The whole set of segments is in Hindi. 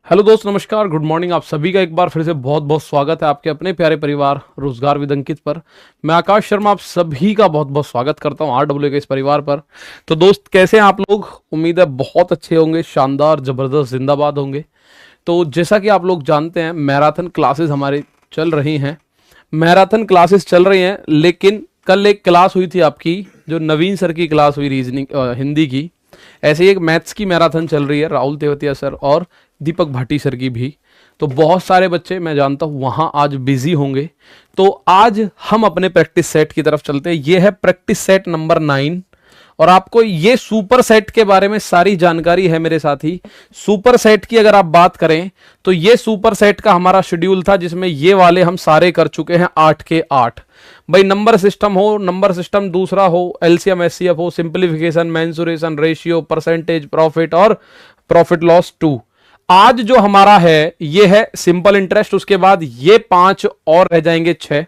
हेलो दोस्त, नमस्कार, गुड मॉर्निंग। आप सभी का एक बार फिर से बहुत बहुत स्वागत है आपके अपने प्यारे परिवार रोजगार विद अंकित पर। मैं आकाश शर्मा आप सभी का बहुत बहुत स्वागत करता हूं RW के इस परिवार पर। तो दोस्त, कैसे हैं आप लोग? उम्मीद है बहुत अच्छे होंगे, शानदार, जबरदस्त, जिंदाबाद होंगे। तो जैसा कि आप लोग जानते हैं, मैराथन क्लासेस हमारी चल रही हैं। मैराथन क्लासेस चल रही हैं, लेकिन कल एक क्लास हुई थी आपकी, जो नवीन सर की क्लास हुई, रीजनिंग हिंदी की। ऐसे ही एक मैथ्स की मैराथन चल रही है, राहुल तेवतिया सर और दीपक भाटी सर की भी। तो बहुत सारे बच्चे मैं जानता हूं वहां आज बिजी होंगे। तो आज हम अपने प्रैक्टिस सेट की तरफ चलते हैं। ये है प्रैक्टिस सेट नंबर 9 और आपको ये सुपर सेट के बारे में सारी जानकारी है मेरे साथी। सुपर सेट की अगर आप बात करें तो ये सुपर सेट का हमारा शेड्यूल था, जिसमें ये वाले हम सारे कर चुके हैं 8 के 8। भाई नंबर सिस्टम हो, नंबर सिस्टम दूसरा हो, एलसीएम एचसीएफ हो, simplification, mensuration, ratio, percentage, profit और प्रॉफिट लॉस 2। आज जो हमारा है ये है सिंपल इंटरेस्ट। उसके बाद ये 5 और रह जाएंगे 6।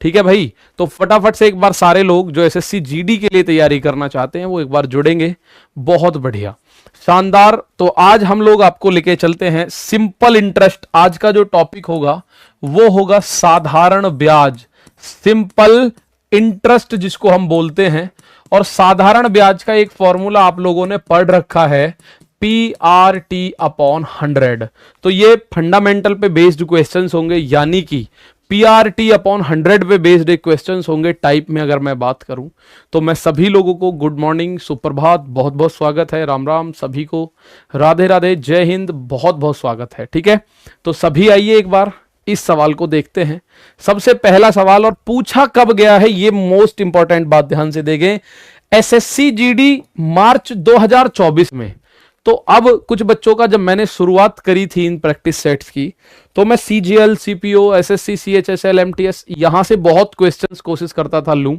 ठीक है भाई, तो फटाफट से एक बार सारे लोग जो एसएससी जीडी के लिए तैयारी करना चाहते हैं वो एक बार जुड़ेंगे। बहुत बढ़िया, शानदार। तो आज हम लोग आपको लेके चलते हैं सिंपल इंटरेस्ट। आज का जो टॉपिक होगा वो होगा साधारण ब्याज, सिंपल इंटरेस्ट जिसको हम बोलते हैं। और साधारण ब्याज का एक फॉर्मूला आप लोगों ने पढ़ रखा है, PRT अपॉन 100। तो ये फंडामेंटल पे बेस्ड क्वेश्चंस होंगे, यानी कि PRT अपॉन 100 पे बेस्ड एक क्वेश्चंस होंगे टाइप में। अगर मैं बात करूं तो मैं सभी लोगों को गुड मॉर्निंग, सुप्रभात, बहुत बहुत स्वागत है। राम राम सभी को, राधे राधे, जय हिंद, बहुत बहुत स्वागत है। ठीक है, तो सभी आइए एक बार इस सवाल को देखते हैं। सबसे पहला सवाल, और पूछा कब गया है, ये मोस्ट इंपॉर्टेंट बात ध्यान से देखें। एसएससी जीडी मार्च 2024 में। तो अब कुछ बच्चों का, जब मैंने शुरुआत करी थी इन प्रैक्टिस सेट्स की, तो मैं CGL, CPO, SSC, CHSL, MTS यहां से बहुत क्वेश्चंस कोशिश करता था लूं।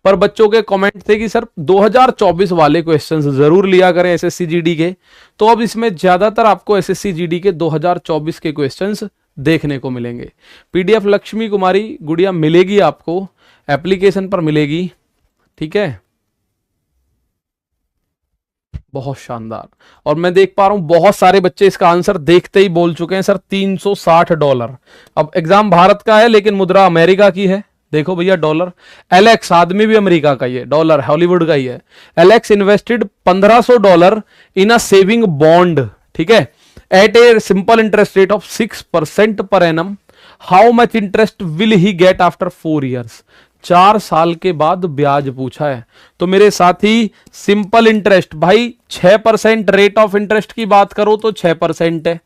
पर बच्चों के कमेंट थे कि सर 2024 वाले क्वेश्चंस जरूर लिया करें एसएससी जीडी के। तो अब इसमें ज्यादातर आपको एसएससी जीडी के 2024 के क्वेश्चंस देखने को मिलेंगे। पीडीएफ लक्ष्मी कुमारी गुड़िया मिलेगी आपको, एप्लीकेशन पर मिलेगी। ठीक है, बहुत शानदार। और मैं देख पा रहा हूं बहुत सारे बच्चे इसका आंसर देखते ही बोल चुके हैं, सर $360। अब एग्जाम भारत का है लेकिन मुद्रा अमेरिका की है। देखो भैया, डॉलर। एलेक्स, आदमी भी अमेरिका का ही है, डॉलर हॉलीवुड का ही है। Alex invested $1500 in a saving bond, ठीक है, at a simple interest rate of 6% per annum. How much interest will he get after 4 years? 4 साल के बाद ब्याज पूछा है। तो मेरे साथी, सिंपल इंटरेस्ट भाई 6% रेट ऑफ इंटरेस्ट की बात करो तो 6% है।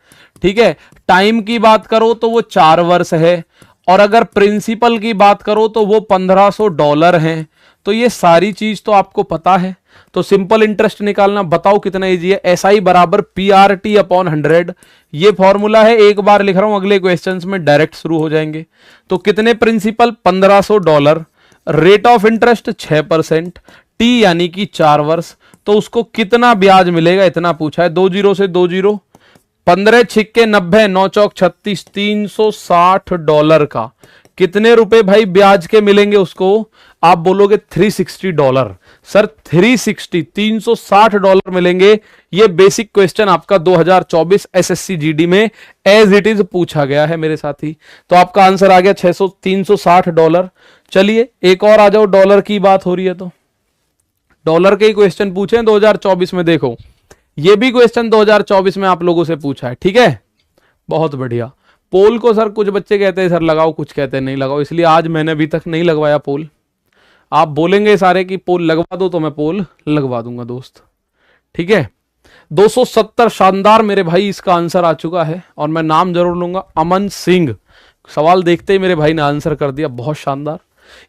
ठीक है, टाइम की बात करो तो वो 4 वर्ष है, और अगर प्रिंसिपल की बात करो तो वो $1500 है। तो ये सारी चीज तो आपको पता है। तो सिंपल इंटरेस्ट निकालना बताओ कितना इजी है। SI बराबर PRT अपॉन 100, ये फॉर्मूला है। एक बार लिख रहा हूं, अगले क्वेश्चंस में डायरेक्ट शुरू हो जाएंगे। तो कितने principal? $1500, rate of interest 6%, T यानी कि 4 वर्ष। तो उसको कितना ब्याज मिलेगा इतना पूछा है। 2 जीरो से 2 जीरो, 15 छिक्के 90, 9 चौक 36, $360 का कितने रुपए भाई ब्याज के मिलेंगे उसको? आप बोलोगे $360। सर 360 मिलेंगे। ये बेसिक क्वेश्चन आपका 2024 एसएससी जीडी में एज इट इज पूछा गया है मेरे साथी। तो आपका आंसर आ गया $360। चलिए एक और आ जाओ, डॉलर की बात हो रही है तो डॉलर के ही क्वेश्चन पूछे 2024 में। देखो ये भी क्वेश्चन 2024 में आप लोगों से पूछा है। ठीक है, बहुत बढ़िया। पोल को सर कुछ बच्चे कहते हैं सर लगाओ, कुछ कहते हैं नहीं लगाओ, इसलिए आज मैंने अभी तक नहीं लगवाया पोल। आप बोलेंगे सारे कि पोल लगवा दो तो मैं पोल लगवा दूंगा दोस्त। ठीक है, 270 शानदार मेरे भाई, इसका आंसर आ चुका है। और मैं नाम जरूर लूंगा, अमन सिंह। सवाल देखते ही मेरे भाई ने आंसर कर दिया, बहुत शानदार।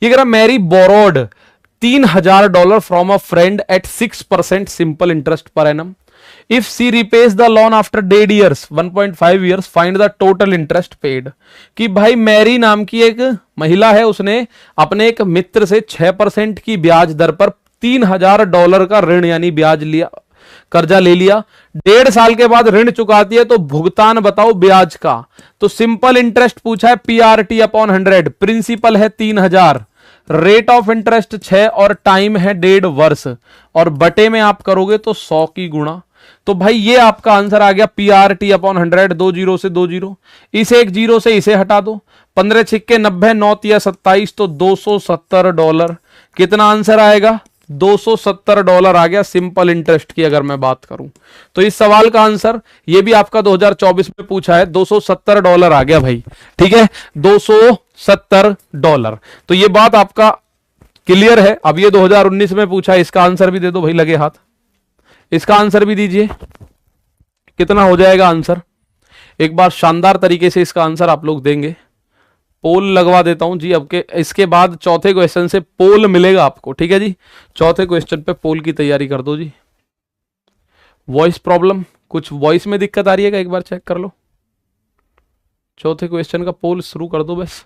ये कह रहा Mary borrowed $3000 from a friend at 6% simple interest per annum. If she repays the loan after dead years, 1.5 years, find the total interest paid। कि भाई मैरी नाम की एक महिला है, उसने अपने एक मित्र से 6% की ब्याज दर पर $3000 का ऋण यानी ब्याज लिया, कर्जा ले लिया। 1.5 साल के बाद ऋण चुकाती है, तो भुगतान बताओ ब्याज का। तो सिंपल इंटरेस्ट पूछा है PRT अपॉन 100, प्रिंसिपल है 3000, रेट ऑफ इंटरेस्ट 6 और टाइम है 1.5 वर्ष, और बटे में आप करोगे तो 100 की गुणा। तो भाई ये आपका आंसर आ गया PRT अपॉन 100, 2 जीरो से 2 जीरो, इस एक जीरो से इसे हटा दो, 15 छिक्के 90, 9 तिया 27, तो $270। कितना आंसर आएगा? $270 आ गया सिंपल इंटरेस्ट की अगर मैं बात करूं तो। इस सवाल का आंसर ये भी आपका 2024 में पूछा है, $270 आ गया भाई, ठीक है, $270। तो ये बात आपका क्लियर है। अब ये 2019 में पूछा है, इसका आंसर भी दे दो भाई, लगे हाथ, इसका आंसर भी दीजिए। कितना हो जाएगा आंसर? एक बार शानदार तरीके से इसका आंसर आप लोग देंगे। पोल लगवा देता हूं जी, अब के इसके बाद चौथे क्वेश्चन से पोल मिलेगा आपको, ठीक है जी। चौथे क्वेश्चन पे पोल की तैयारी कर दो जी। वॉइस प्रॉब्लम, कुछ वॉइस में दिक्कत आ रही है क्या? एक बार चेक कर लो। चौथे क्वेश्चन का पोल शुरू कर दो बस।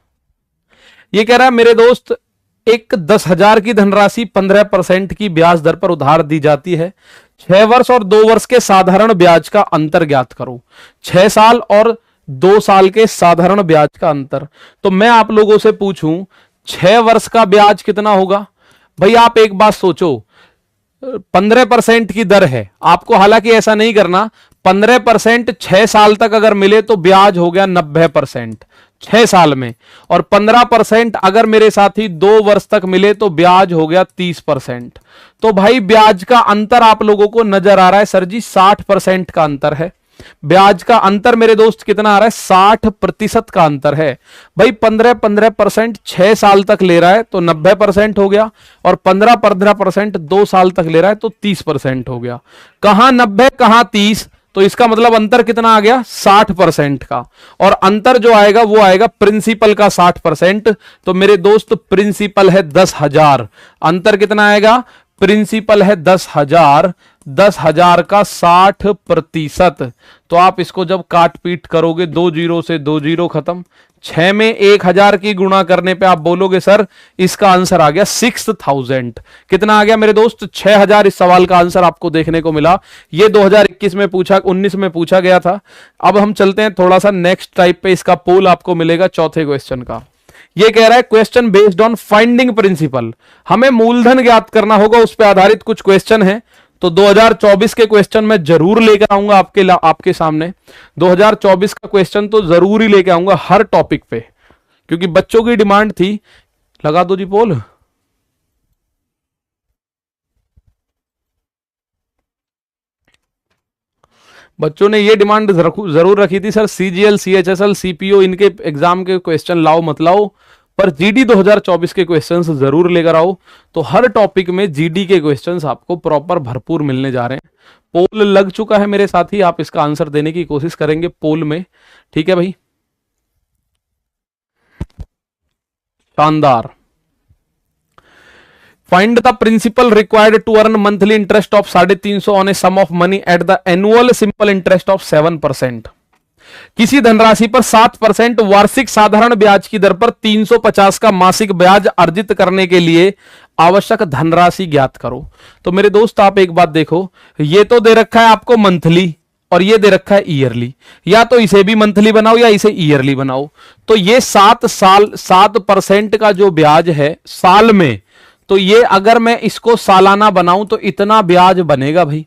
ये कह रहा है मेरे दोस्त, एक 10,000 की धनराशि 15% की ब्याज दर पर उधार दी जाती है। 6 वर्ष और 2 वर्ष के साधारण ब्याज का अंतर ज्ञात करो। 6 साल और 2 साल के साधारण ब्याज का अंतर। तो मैं आप लोगों से पूछूं 6 वर्ष का ब्याज कितना होगा? भाई आप एक बात सोचो, 15% की दर है आपको, हालांकि ऐसा नहीं करना, 15% 6 साल तक अगर मिले तो ब्याज हो गया 90% 6 साल में, और 15% अगर मेरे साथी 2 वर्ष तक मिले तो ब्याज हो गया 30%। तो भाई ब्याज का अंतर आप लोगों को नजर आ रहा है सर जी 60% का अंतर है। ब्याज का अंतर मेरे दोस्त कितना आ रहा है? 60% का अंतर है भाई। 15% 6 साल तक ले रहा है तो 90% हो गया, और 15% 2 साल तक ले रहा है तो 30% हो गया। कहां 90 कहां 30? तो इसका मतलब अंतर कितना आ गया? 60% का। और अंतर जो आएगा वो आएगा प्रिंसिपल का 60%। तो मेरे दोस्त प्रिंसिपल है 10,000, अंतर कितना आएगा? प्रिंसिपल है 10,000, 10,000 का 60%। तो आप इसको जब काट पीट करोगे, 2 जीरो से 2 जीरो खत्म, 6 में 1,000 की गुणा करने पे आप बोलोगे सर इसका आंसर आ गया 6,000। कितना आ गया मेरे दोस्त? 6,000 इस सवाल का आंसर आपको देखने को मिला। ये 2021 में पूछा, 19 में पूछा गया था। अब हम चलते हैं थोड़ा सा नेक्स्ट टाइप पे, इसका पोल आपको मिलेगा चौथे क्वेश्चन का। ये कह रहा है question based on finding principal, हमें मूलधन ज्ञात करना होगा, उस पर आधारित कुछ क्वेश्चन है। तो 2024 के क्वेश्चन मैं जरूर लेकर आऊंगा आपके सामने। 2024 का क्वेश्चन तो जरूर ही लेकर आऊंगा हर टॉपिक पे, क्योंकि बच्चों की डिमांड थी। लगा दो जी पोल। बच्चों ने ये डिमांड जरूर रखी थी, सर CGL, CHSL, CPO इनके एग्जाम के क्वेश्चन लाओ मत लाओ, पर GD 2024 के क्वेश्चंस जरूर लेकर आओ। तो हर टॉपिक में GD के क्वेश्चंस आपको प्रॉपर भरपूर मिलने जा रहे हैं। पोल लग चुका है मेरे साथी, आप इसका आंसर देने की कोशिश करेंगे पोल में, ठीक है भाई। शानदार। Find the principal required to earn monthly interest of 350 on a sum of money at the annual simple interest of 7%। किसी धनराशि पर 7% वार्षिक साधारण ब्याज की दर पर 350 का मासिक ब्याज अर्जित करने के लिए आवश्यक धनराशि ज्ञात करो। तो मेरे दोस्त आप एक बात देखो, ये तो दे रखा है आपको मंथली और ये दे रखा है ईयरली, या तो इसे भी मंथली बनाओ या इसे ईयरली बनाओ। तो ये 7% का जो ब्याज है साल में, तो ये अगर मैं इसको सालाना बनाऊं तो इतना ब्याज बनेगा भाई,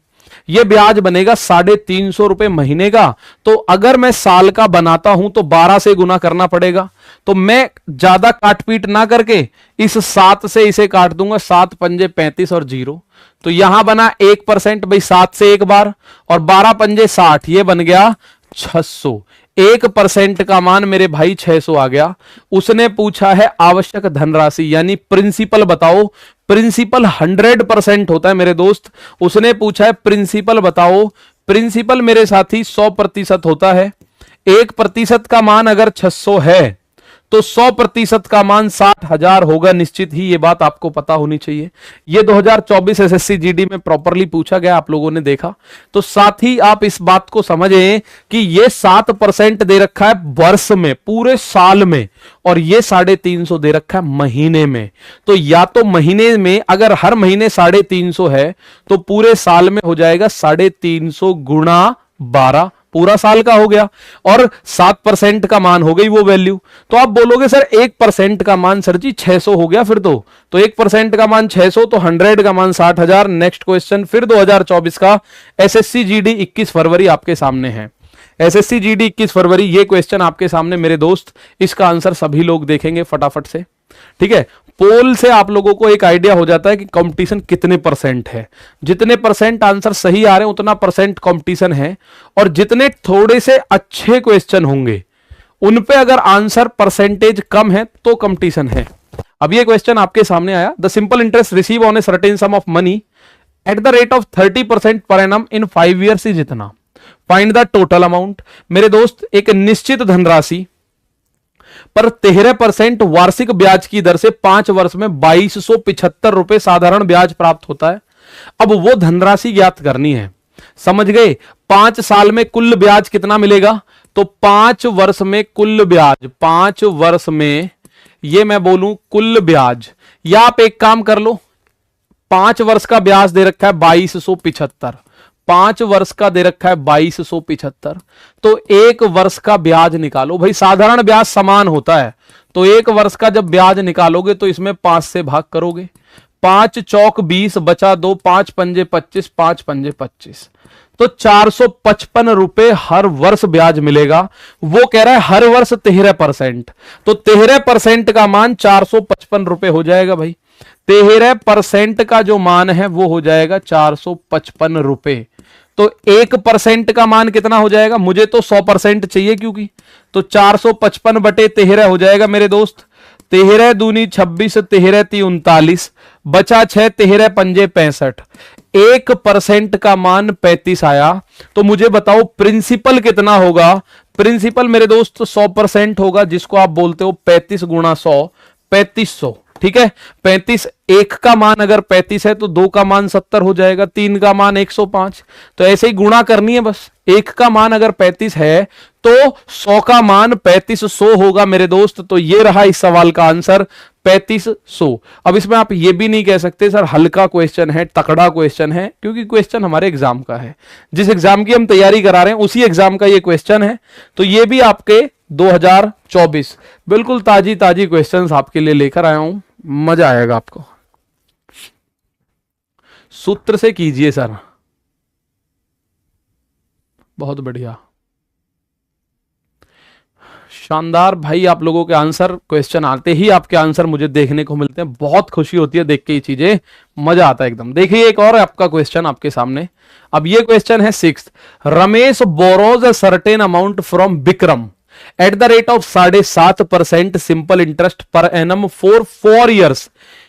ये ब्याज बनेगा 350 रुपए महीने का। तो अगर मैं साल का बनाता हूं तो 12 से गुना करना पड़ेगा। तो मैं ज्यादा काटपीट ना करके इस 7 से इसे काट दूंगा, 7 पंजे 35 और 0। तो यहां बना 1% भाई, 7 से एक बार, और 12 पंजे 60, ये बन गया 600। 1% का मान मेरे भाई 600 आ गया। उसने पूछा है आवश्यक धनराशि यानी प्रिंसिपल बताओ। प्रिंसिपल 100% होता है मेरे दोस्त। उसने पूछा है प्रिंसिपल बताओ। प्रिंसिपल मेरे साथी 100% होता है। 1% का मान अगर 600 है तो 100% का मान 60,000 होगा निश्चित ही, ये बात आपको पता होनी चाहिए। ये 2024 SSC GD में प्रॉपरली पूछा गया, आप लोगों ने देखा। तो साथ ही आप इस बात को समझें कि ये 7% दे रखा है वर्ष में, पूरे साल में, और ये 350 दे रखा है महीने में। तो या तो महीने में अगर हर महीने 350 है तो पूरे साल में हो जाएगा 350 गुणा 12 पूरा साल का हो गया, और 7% का मान हो गई वो वैल्यू। तो आप बोलोगे सर 1% का मान सर जी 600 हो गया फिर तो 1% का मान 600, तो 100 का मान 60,000। नेक्स्ट क्वेश्चन फिर 2024 का एसएससी जीडी 21 फरवरी आपके सामने है। एसएससी जीडी 21 फरवरी, ये क्वेश्चन आपके सामने मेरे दोस्त, इसका आंसर सभी लोग देखेंगे फटाफट से, ठीक है। पोल से आप लोगों को एक आइडिया हो जाता है कि कंपटीशन कितने परसेंट है। जितने परसेंट आंसर सही आ रहे हैं उतना परसेंट कंपटीशन है, और जितने थोड़े से अच्छे क्वेश्चन होंगे उन पे अगर आंसर परसेंटेज कम है तो कंपटीशन है। अब ये क्वेश्चन आपके सामने आया, the simple interest receive on a certain some of money at the rate of 30% per annum in 5 years is इतना, फाइंड द टोटल अमाउंट। मेरे दोस्त, एक निश्चित धनराशि पर 13% वार्षिक ब्याज की दर से 5 वर्ष में 2275 रुपए साधारण ब्याज प्राप्त होता है। अब वो धनराशि ज्ञात करनी है, समझ गए। 5 साल में कुल ब्याज कितना मिलेगा, तो 5 वर्ष में कुल ब्याज, 5 वर्ष में ये मैं बोलूं कुल ब्याज, या आप एक काम कर लो, 5 वर्ष का ब्याज दे रखा है 2275, 5 वर्ष का दे रखा है 2275, तो 1 वर्ष का ब्याज निकालो। भाई साधारण ब्याज समान होता है, तो 1 वर्ष का जब ब्याज निकालोगे तो इसमें 5 से भाग करोगे, 5 चौक 20 बचा 2, 5 पंजे 25, 5 पंजे 25, तो 455 रुपए हर वर्ष ब्याज मिलेगा। वो कह रहा है हर वर्ष 13%, तो 13% का मान 455 रुपए हो जाएगा। भाई 13% का जो मान है वो हो जाएगा 455 रुपए। तो 1% का मान कितना हो जाएगा, मुझे तो 100% चाहिए क्योंकि, तो 455 बटे 13 हो जाएगा मेरे दोस्त, 13 दूनी 26, 13 ती 39, बचा 6, 13 पंजे 65, 1% का मान 35 आया। तो मुझे बताओ प्रिंसिपल कितना होगा। प्रिंसिपल मेरे दोस्त 100% होगा, जिसको आप बोलते हो 35 गुणा 100, 3500, ठीक है। 35, 1 का मान अगर 35 है तो 2 का मान 70 हो जाएगा, 3 का मान 105, तो ऐसे ही गुणा करनी है बस। 1 का मान अगर 35 है तो 100 का मान 3500 होगा मेरे दोस्त। तो ये रहा इस सवाल का आंसर 3500। अब इसमें आप ये भी नहीं कह सकते सर हल्का क्वेश्चन है, तकड़ा क्वेश्चन है, क्योंकि क्वेश्चन हमारे एग्जाम का है, जिस एग्जाम की हम तैयारी करा रहे हैं उसी एग्जाम का ये क्वेश्चन है। तो ये भी आपके 2024 बिल्कुल ताजी ताजी क्वेश्चंस आपके लिए लेकर आया हूं, मजा आएगा आपको। सूत्र से कीजिए सर, बहुत बढ़िया, शानदार। भाई आप लोगों के आंसर, क्वेश्चन आते ही आपके आंसर मुझे देखने को मिलते हैं, बहुत खुशी होती है देख के ये चीजें, मजा आता है एकदम। देखिए एक और आपका क्वेश्चन आपके सामने। अब ये क्वेश्चन है 6th, Ramesh borrows a certain amount from Vikram at the rate of 7.5% simple interest per annum for 4 years.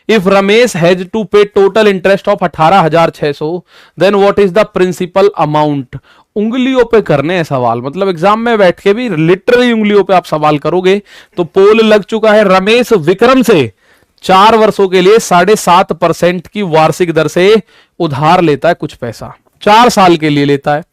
If Ramesh has to pay total interest of 18,600, then what is the principal amount? उंगलियों पे करने हैं सवाल, मतलब एग्जाम में बैठ के भी लिटरली उंगलियों पे आप सवाल करोगे। तो पोल लग चुका है, रमेश विक्रम से 4 वर्षों के लिए 7.5% की वार्षिक दर से उधार लेता है कुछ पैसा, 4 साल के लिए लेता है।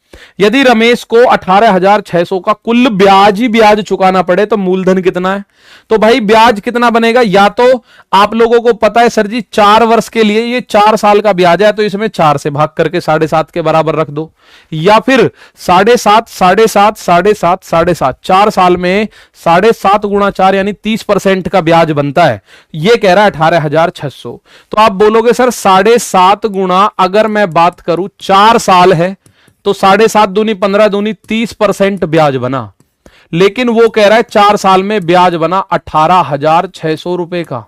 यदि रमेश को 18,600 का कुल ब्याज ही ब्याज चुकाना पड़े तो मूलधन कितना है, तो भाई ब्याज कितना बनेगा। या तो आप लोगों को पता है सर जी 4 वर्ष के लिए ये 4 साल का ब्याज है, तो इसमें 4 से भाग करके 7.5 के बराबर रख दो, या फिर 7.5, 7.5, 7.5, 7.5, 4 साल में 7.5 गुणा 4 यानी 30% का ब्याज बनता है। ये कह रहा है 18,600, तो आप बोलोगे सर 7.5 गुणा, अगर मैं बात करूं 4 साल है तो 7.5 दूनी 15 दूनी 30% ब्याज बना, लेकिन वो कह रहा है 4 साल में ब्याज बना 18,600 रुपए का।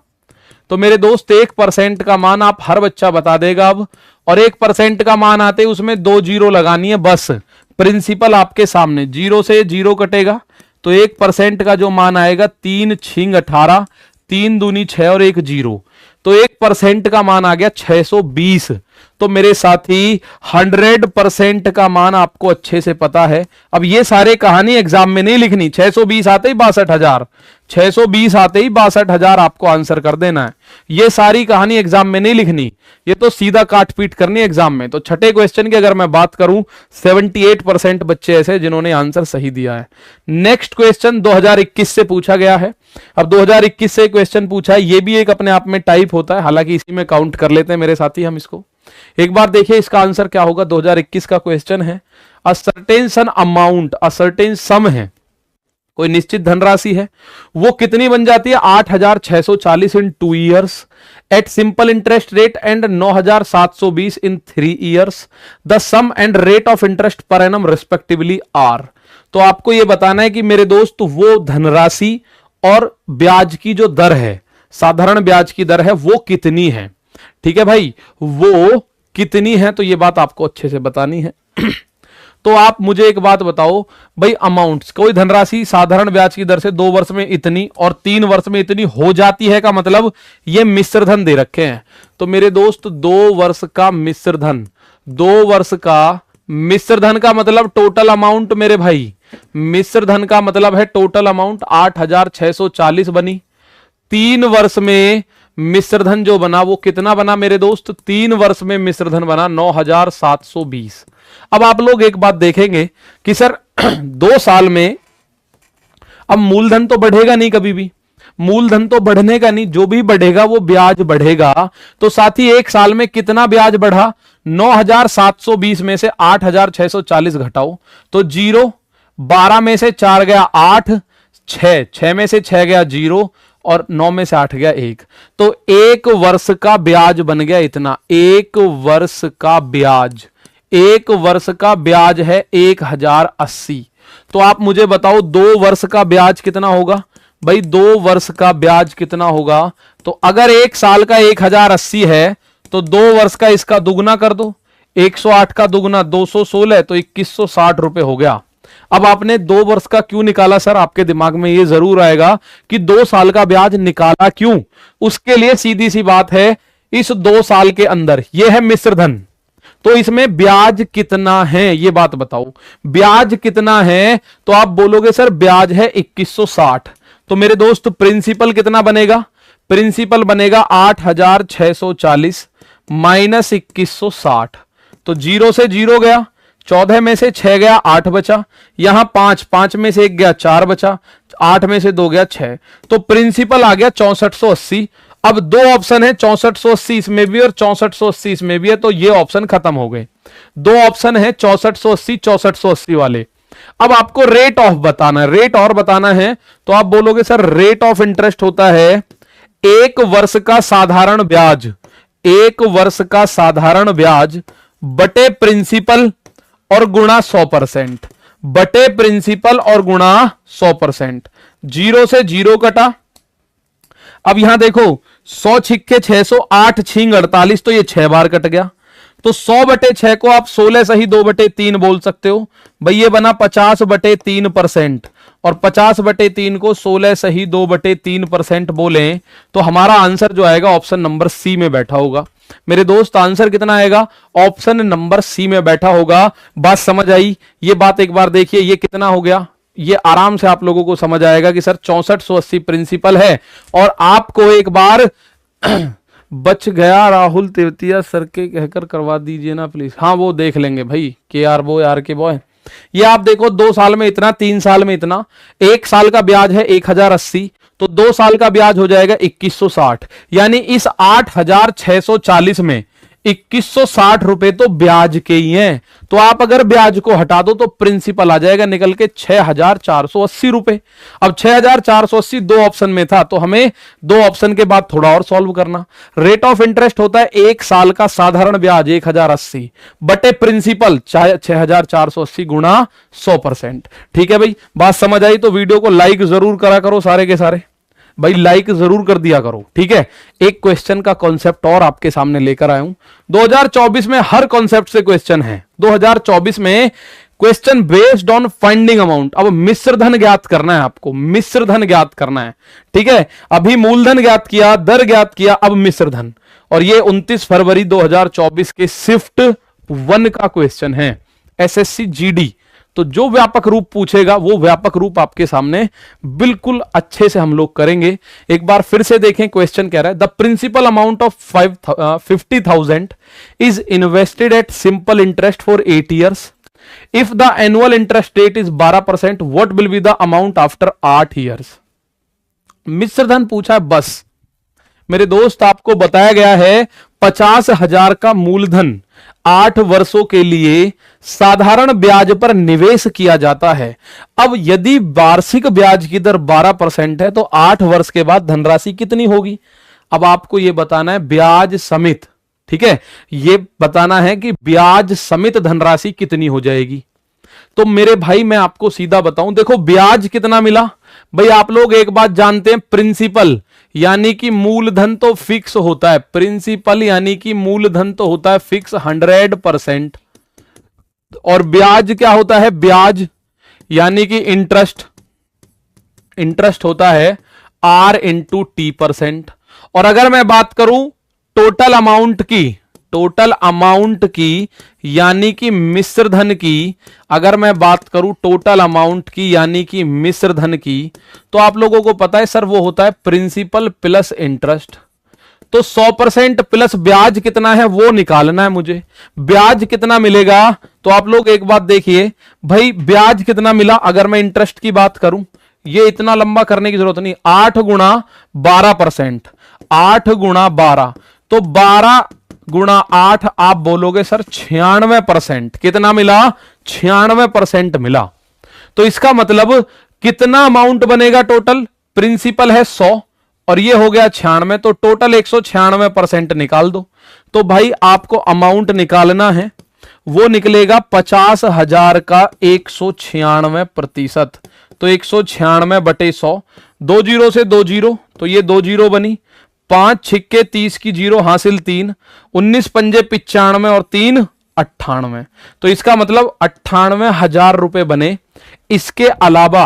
तो मेरे दोस्त 1% का मान आप हर बच्चा बता देगा अब, और 1% का मान आते उसमें 2 जीरो लगानी है बस। प्रिंसिपल आपके सामने, 0 से 0 कटेगा तो 1% का जो मान आएगा 3 छिंग 18, 3 दूनी 6 और 1 0, तो 1% का मान आ गया 620। तो मेरे साथी 100% का मान आपको अच्छे से पता है। अब ये सारे कहानी एग्जाम में नहीं लिखनी, 620 आते ही 62,000, 620 आते ही 62,000 आपको आंसर कर देना है। ये सारी कहानी एग्जाम में नहीं लिखनी, ये तो सीधा काट पीट करनी एग्जाम में। तो छठे क्वेश्चन की अगर मैं बात करूं 78% बच्चे ऐसे जिन्होंने आंसर सही दिया है। नेक्स्ट क्वेश्चन 2021 से पूछा गया है। अब 2021 से क्वेश्चन पूछा है, ये भी एक अपने आप में टाइप होता है, हालांकि इसी में काउंट कर लेते हैं मेरे साथी हम इसको। एक बार देखिए इसका आंसर क्या होगा। 2021 का क्वेश्चन है। A certain sum amount, a certain sum है, कोई निश्चित धनराशि है, वो कितनी बन जाती है 8640 in 2 years at simple interest rate and 9720 in 3 years. The sum and rate of interest per annum respectively are. तो आपको यह बताना है कि मेरे दोस्त वो धनराशि और ब्याज की जो दर है, साधारण ब्याज की दर है, वो कितनी है। ठीक है भाई, वो कितनी है, तो ये बात आपको अच्छे से बतानी है। तो आप मुझे एक बात बताओ भाई, अमाउंट्स, कोई धनराशि साधारण ब्याज की दर से 2 वर्ष में इतनी और 3 वर्ष में इतनी हो जाती है का मतलब ये मिश्र धन दे रखे हैं। तो मेरे दोस्त 2 वर्ष का मिश्र धन, 2 वर्ष का मिश्र धन का मतलब टोटल अमाउंट मेरे भाई, मिश्र धन का मतलब है टोटल अमाउंट 8640 बनी। 3 वर्ष में मिश्र धन जो बना वो कितना बना मेरे दोस्त, 3 वर्ष में मिश्र धन बना 9720। अब आप लोग एक बात देखेंगे कि सर 2 साल में, अब मूलधन तो बढ़ेगा नहीं, कभी भी मूलधन तो बढ़ने का नहीं, जो भी बढ़ेगा वो ब्याज बढ़ेगा। तो साथ ही 1 साल में कितना ब्याज बढ़ा, 9720 में से 8640 घटाओ तो 0, 12 में से 4 गया 8, 6 में से 6 गया 0 और 9 में से 8 गया 1। तो 1 वर्ष का ब्याज बन गया इतना। 1 वर्ष का ब्याज, 1 वर्ष का ब्याज है 1080। तो आप मुझे बताओ 2 वर्ष का ब्याज कितना होगा भाई, 2 वर्ष का ब्याज कितना होगा। तो अगर 1 साल का 1080 है तो 2 वर्ष का इसका दुगना कर दो, 108 का दुगना 216, तो 2160 रुपए हो गया। अब आपने 2 वर्ष का क्यों निकाला सर, आपके दिमाग में ये जरूर आएगा कि 2 साल का ब्याज निकाला क्यों। उसके लिए सीधी सी बात है, इस 2 साल के अंदर ये है मिश्र धन, तो इसमें ब्याज कितना है ये बात बताओ। ब्याज कितना है तो आप बोलोगे सर ब्याज है 2160। तो मेरे दोस्त प्रिंसिपल कितना बनेगा, प्रिंसिपल बनेगा 8640 माइनस 2160। तो 0 से 0 गया, 14 में से 6 गया 8 बचा, यहां 5 में से 1 गया 4 बचा, 8 में से 2 गया 6। तो प्रिंसिपल आ गया 6480। अब 2 ऑप्शन है, 6480 इसमें भी और 6480 इसमें भी है, तो ये ऑप्शन खत्म हो गए। 2 ऑप्शन है 6480 6480 वाले। अब आपको रेट ऑफ बताना है, रेट और बताना है, तो आप बोलोगे सर रेट ऑफ इंटरेस्ट होता है 1 वर्ष का साधारण ब्याज, 1 वर्ष का साधारण ब्याज बटे प्रिंसिपल और गुणा 100%, बटे प्रिंसिपल और गुणा 100%। 0 से 0 कटा। अब यहां देखो 100 छिक्के 600, 8 छिंग 48, तो ये 6 बार कट गया। तो 100/6 को आप 16 सही 2/3 बोल सकते हो भाई, ये बना 50/3%। और 50/3 को 16 सही 2/3% बोले तो हमारा आंसर जो आएगा ऑप्शन नंबर सी में बैठा होगा। मेरे दोस्त आंसर कितना आएगा, ऑप्शन नंबर सी में बैठा होगा। बात समझ आई, ये बात एक बार देखिए, ये कितना हो गया, ये आराम से आप लोगों को समझ आएगा कि सर 6480 प्रिंसिपल है। और आपको एक बार बच गया राहुल तिवतिया सर के कहकर करवा दीजिए ना प्लीज। हाँ वो देख लेंगे भाई, के बॉय। ये आप देखो 2 साल में इतना, 3 साल में इतना। 1 साल का ब्याज है 1080, तो 2 साल का ब्याज हो जाएगा 2160। यानी इस 8640 में 2160 रुपए तो ब्याज के ही हैं। तो आप अगर ब्याज को हटा दो तो प्रिंसिपल आ जाएगा निकल के 6480 रुपए। अब 6480 2 ऑप्शन में था, तो हमें 2 ऑप्शन के बाद थोड़ा और सॉल्व करना। रेट ऑफ इंटरेस्ट होता है 1 साल का साधारण ब्याज 1080 बटे प्रिंसिपल 6480 गुणा 100%। ठीक है भाई, बात समझ आई तो वीडियो को लाइक जरूर करा करो सारे के सारे भाई, लाइक जरूर कर दिया करो। ठीक है, एक क्वेश्चन का कॉन्सेप्ट और आपके सामने लेकर आया हूं। 2024 में हर कॉन्सेप्ट से क्वेश्चन है। 2024 में question based on finding amount. अब मिश्र धन ज्ञात करना है आपको, मिश्र धन ज्ञात करना है। ठीक है, अभी मूलधन ज्ञात किया, दर ज्ञात किया, अब मिश्र धन। और ये 29 फरवरी 2024 के शिफ्ट 1 का क्वेश्चन है, एसएससी जीडी। तो जो व्यापक रूप पूछेगा वो व्यापक रूप आपके सामने बिल्कुल अच्छे से हम लोग करेंगे। एक बार फिर से देखें क्वेश्चन कह रहा है, the principal amount of 50,000 is invested at simple interest for 8 years. If the annual interest rate is 12%, what will be the amount after 8 years. मिश्र धन पूछा है बस। मेरे दोस्त आपको बताया गया है 50,000 का मूलधन 8 वर्षों के लिए साधारण ब्याज पर निवेश किया जाता है। अब यदि वार्षिक ब्याज की दर 12% है तो 8 वर्ष के बाद धनराशि कितनी होगी? अब आपको यह बताना है ब्याज समेत, ठीक है, यह बताना है कि ब्याज समेत धनराशि कितनी हो जाएगी। तो मेरे भाई मैं आपको सीधा बताऊं, देखो ब्याज कितना मिला भाई, आप लोग एक बात जानते हैं, प्रिंसिपल यानी कि मूलधन तो फिक्स होता है, प्रिंसिपल यानी कि मूलधन तो होता है फिक्स 100%, और ब्याज क्या होता है? ब्याज यानी कि इंटरेस्ट, इंटरेस्ट होता है R इंटू T%। और अगर मैं बात करूं टोटल अमाउंट की, टोटल अमाउंट की यानी कि मिश्र धन की, अगर मैं बात करूं टोटल अमाउंट की यानी कि मिश्र धन की, तो आप लोगों को पता है सर वो होता है प्रिंसिपल प्लस इंटरेस्ट। तो 100% प्लस ब्याज कितना है वो निकालना है मुझे। ब्याज कितना मिलेगा? तो आप लोग एक बात देखिए भाई, ब्याज कितना मिला अगर मैं इंटरेस्ट की बात करूं, ये इतना लंबा करने की जरूरत नहीं, 8 गुणा 12%, 8 गुणा 12, तो 12 गुणा 8 आप बोलोगे सर 96%। कितना मिला? 96% मिला। तो इसका मतलब कितना अमाउंट बनेगा टोटल? प्रिंसिपल है 100 और ये हो गया 96, तो टोटल 196% निकाल दो। तो भाई आपको अमाउंट निकालना है, वो निकलेगा 50,000 का 196%। तो 196 बटे 100, 2 जीरो से 2 जीरो, तो ये 2 जीरो बनी, 5 छिक्के 30 की जीरो हासिल 3, 19 पंजे 95 और 3 98। तो इसका मतलब 98,000 रुपए बने। इसके अलावा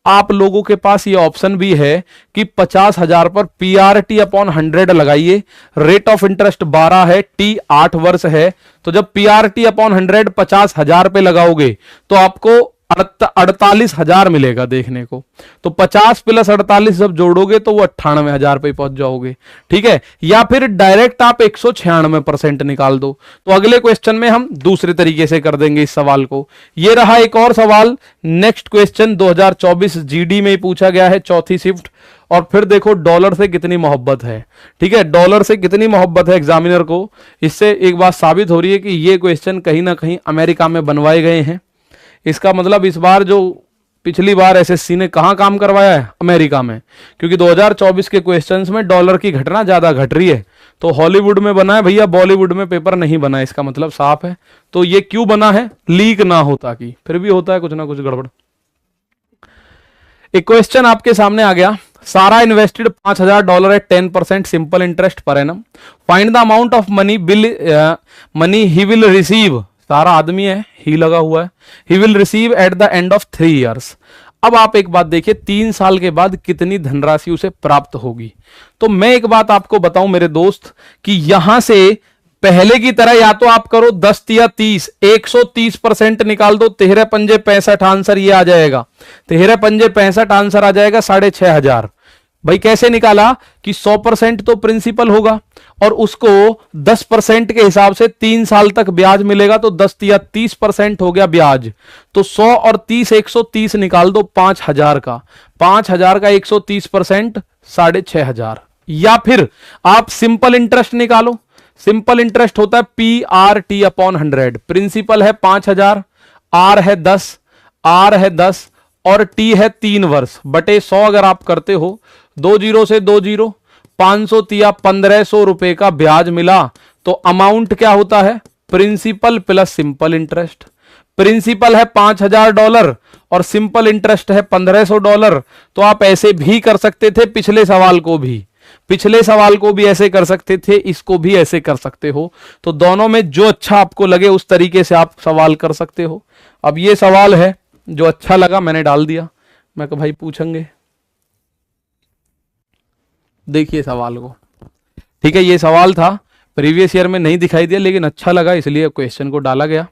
आप लोगों के पास ये ऑप्शन भी है कि 50,000 पर पीआरटी अपॉन 100 लगाइए। रेट ऑफ इंटरेस्ट 12 है, टी 8 वर्ष है, तो जब पीआरटी अपॉन 100 50,000 पे लगाओगे तो आपको 48,000 मिलेगा देखने को। तो 50 प्लस 48 जब जोड़ोगे तो वो 98,000 पे पहुंच जाओगे, ठीक है। या फिर डायरेक्ट आप 196% निकाल दो। तो अगले क्वेश्चन में हम दूसरे तरीके से कर देंगे इस सवाल को। ये रहा एक और सवाल, नेक्स्ट क्वेश्चन 2024 जीडी में ही पूछा गया है, चौथी शिफ्ट। और फिर देखो डॉलर से कितनी मोहब्बत है, ठीक है, डॉलर से कितनी मोहब्बत है एग्जामिनर को। इससे एक बात साबित हो रही है कि ये क्वेश्चन कहीं ना कहीं अमेरिका में बनवाए गए हैं। इसका मतलब इस बार जो पिछली बार एसएससी ने कहां काम करवाया है? अमेरिका में, क्योंकि 2024 के क्वेश्चंस में डॉलर की घटना ज्यादा घट रही है। तो हॉलीवुड में बना है भैया, बॉलीवुड में पेपर नहीं बना है, इसका मतलब साफ है। तो ये क्यों बना है? लीक ना हो ताकि, फिर भी होता है कुछ ना कुछ गड़बड़। एक क्वेश्चन आपके सामने आ गया, सारा इन्वेस्टेड $5,000 है, 10% simple interest per annum. Find the amount of money he will receive, सारा आदमी है, ही लगा हुआ है, he will receive at the end of 3 years। अब आप एक बात देखिए, 3 साल के बाद कितनी धनराशि उसे प्राप्त होगी। तो मैं एक बात आपको बताऊं मेरे दोस्त, कि यहां से पहले की तरह या तो आप करो 10 या 30, 130% निकाल दो, 13 पंजे 65 आंसर ये आ जाएगा, 13 पंजे 65 आंसर आ जाएगा 6,500। भाई कैसे निकाला कि 100% तो प्रिंसिपल होगा और उसको 10% के हिसाब से 3 साल तक ब्याज मिलेगा, तो 10 या 30% हो गया ब्याज। तो 100 और 30, 130 निकाल दो 5,000 का, 5,000 का 130% 6,500। या फिर आप सिंपल इंटरेस्ट निकालो, सिंपल इंटरेस्ट होता है पीआरटी अपॉन 100। प्रिंसिपल है 5,000, आर है 10, आर है 10 और टी है 3 वर्ष बटे 100। अगर आप करते हो 2 जीरो से 2 जीरो, 500 तिया 1,500 रुपए का ब्याज मिला। तो अमाउंट क्या होता है? Principal plus simple interest. Principal है $5,000 और सिंपल इंटरेस्ट है $1,500। तो आप ऐसे भी कर सकते थे, पिछले सवाल को भी, पिछले सवाल को भी ऐसे कर सकते थे, इसको भी ऐसे कर सकते हो। तो दोनों में जो अच्छा आपको लगे उस तरीके से आप सवाल कर सकते हो। अब ये सवाल है जो अच्छा लगा मैंने डाल दिया, मैं कहा भाई पूछेंगे। देखिए सवाल को, ठीक है, ये सवाल था, प्रीवियस ईयर में नहीं दिखाई दिया लेकिन अच्छा लगा इसलिए क्वेश्चन को डाला गया।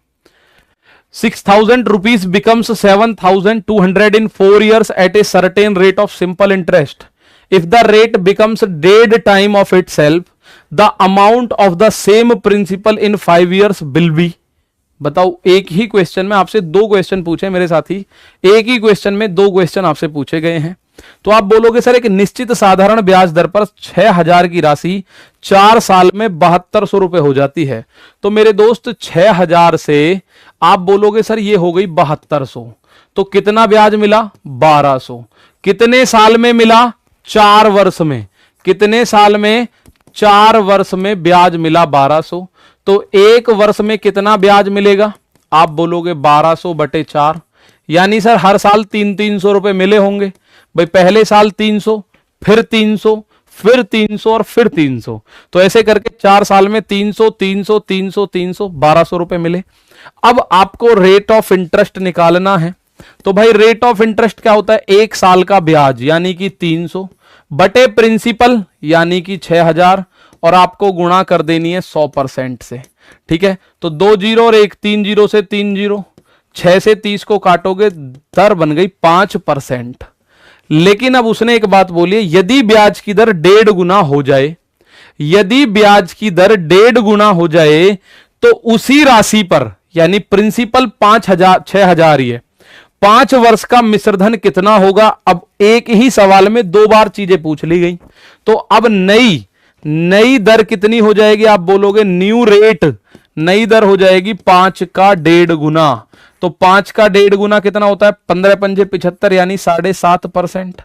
6,000 rupees becomes 7,200 in 4 years at a certain rate of simple interest. If the rate becomes dead time of itself, the amount of the same principal in 5 years will be. बताओ, एक ही क्वेश्चन में आपसे 2 क्वेश्चन पूछे मेरे साथी, एक ही क्वेश्चन में 2 क्वेश्चन आपसे पूछे गए हैं। तो आप बोलोगे सर एक निश्चित साधारण ब्याज दर पर 6000 की राशि 4 साल में 7200 रुपए हो जाती है। तो मेरे दोस्त 6000 से आप बोलोगे सर ये हो गई 7200, तो कितना ब्याज मिला? 1200। कितने साल में मिला? 4 वर्ष में। कितने साल में? 4 वर्ष में ब्याज मिला 1200। तो 1 वर्ष में कितना ब्याज मिलेगा? आप बोलोगे 1200 बटे 4, यानी सर हर साल 300 रुपए मिले होंगे। भाई पहले साल 300, फिर 300, फिर 300 और फिर 300, तो ऐसे करके 4 साल में 300 300 300 300 1200 रुपए मिले। अब आपको रेट ऑफ इंटरेस्ट निकालना है। तो भाई रेट ऑफ इंटरेस्ट क्या होता है? 1 साल का ब्याज यानी कि 300 बटे प्रिंसिपल यानी कि 6000, और आपको गुणा कर देनी है 100% से। ठीक है, तो 2 जीरो और 1, 3 जीरो से 3 जीरो, 6 से 30 को काटोगे, दर बन गई 5%। लेकिन अब उसने एक बात बोली है, यदि ब्याज की दर 1.5 गुना हो जाए, यदि ब्याज की दर 1.5 गुना हो जाए तो उसी राशि पर, यानी प्रिंसिपल 6000 ही है, 5 वर्ष का मिश्रधन कितना होगा? अब एक ही सवाल में 2 बार चीजें पूछ ली गई, तो अब नई दर कितनी हो जाएगी? आप बोलोगे न्यू रेट, नई दर हो जाएगी 5 का 1.5 गुना। तो 5 का 1.5 गुना कितना होता है? 15 पंजे 75, यानी 7.5%।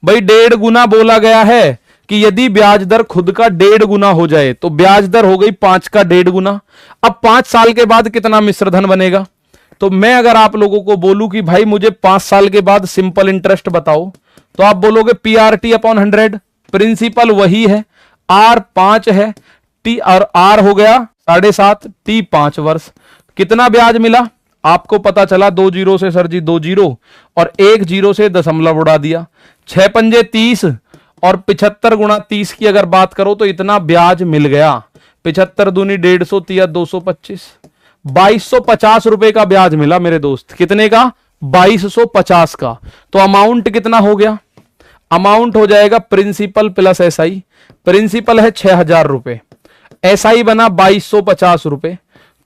भाई 1.5 गुना बोला गया है कि यदि ब्याज दर खुद का 1.5 गुना हो जाए तो ब्याज दर हो गई 5 का 1.5 गुना। अब 5 साल के बाद कितना मिश्रधन बनेगा? तो मैं अगर आप लोगों को बोलूं कि भाई मुझे 5 साल के बाद सिंपल इंटरेस्ट बताओ, तो आप बोलोगे PRT अपॉन 100, प्रिंसिपल वही है, R 5 है, T और R हो गया 7.5, T 5 वर्ष। कितना ब्याज मिला? आपको पता चला 2 जीरो से सर जी 2 जीरो और 1 जीरो से दशमलव उड़ा दिया, 6 पंजे 30 और 75 गुणा 30 की अगर बात करो तो इतना ब्याज मिल गया। 75 दूनी 150, 3 225, 2250 रुपए का ब्याज मिला मेरे दोस्त। कितने का? 2250 का। तो अमाउंट कितना हो गया? अमाउंट हो जाएगा प्रिंसिपल प्लस एसआई। प्रिंसिपल है 6000 रुपए, एसआई बना 2250 रुपए,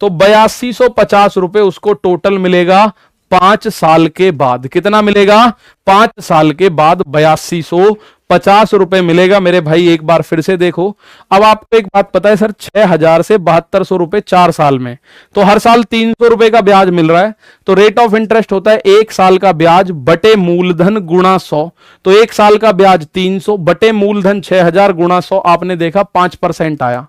तो 8250 रुपए उसको टोटल मिलेगा 5 साल के बाद। कितना मिलेगा? 5 साल के बाद 8250 रुपए मिलेगा मेरे भाई। एक बार फिर से देखो, अब आपको एक बात पता है सर, 6000 से 7200 रुपए 4 साल में, तो हर साल 300 रुपए का ब्याज मिल रहा है। तो रेट ऑफ इंटरेस्ट होता है 1 साल का ब्याज बटे मूलधन गुणा 100। तो 1 साल का ब्याज 300 बटे मूलधन 6000 गुणा 100, आपने देखा 5% आया।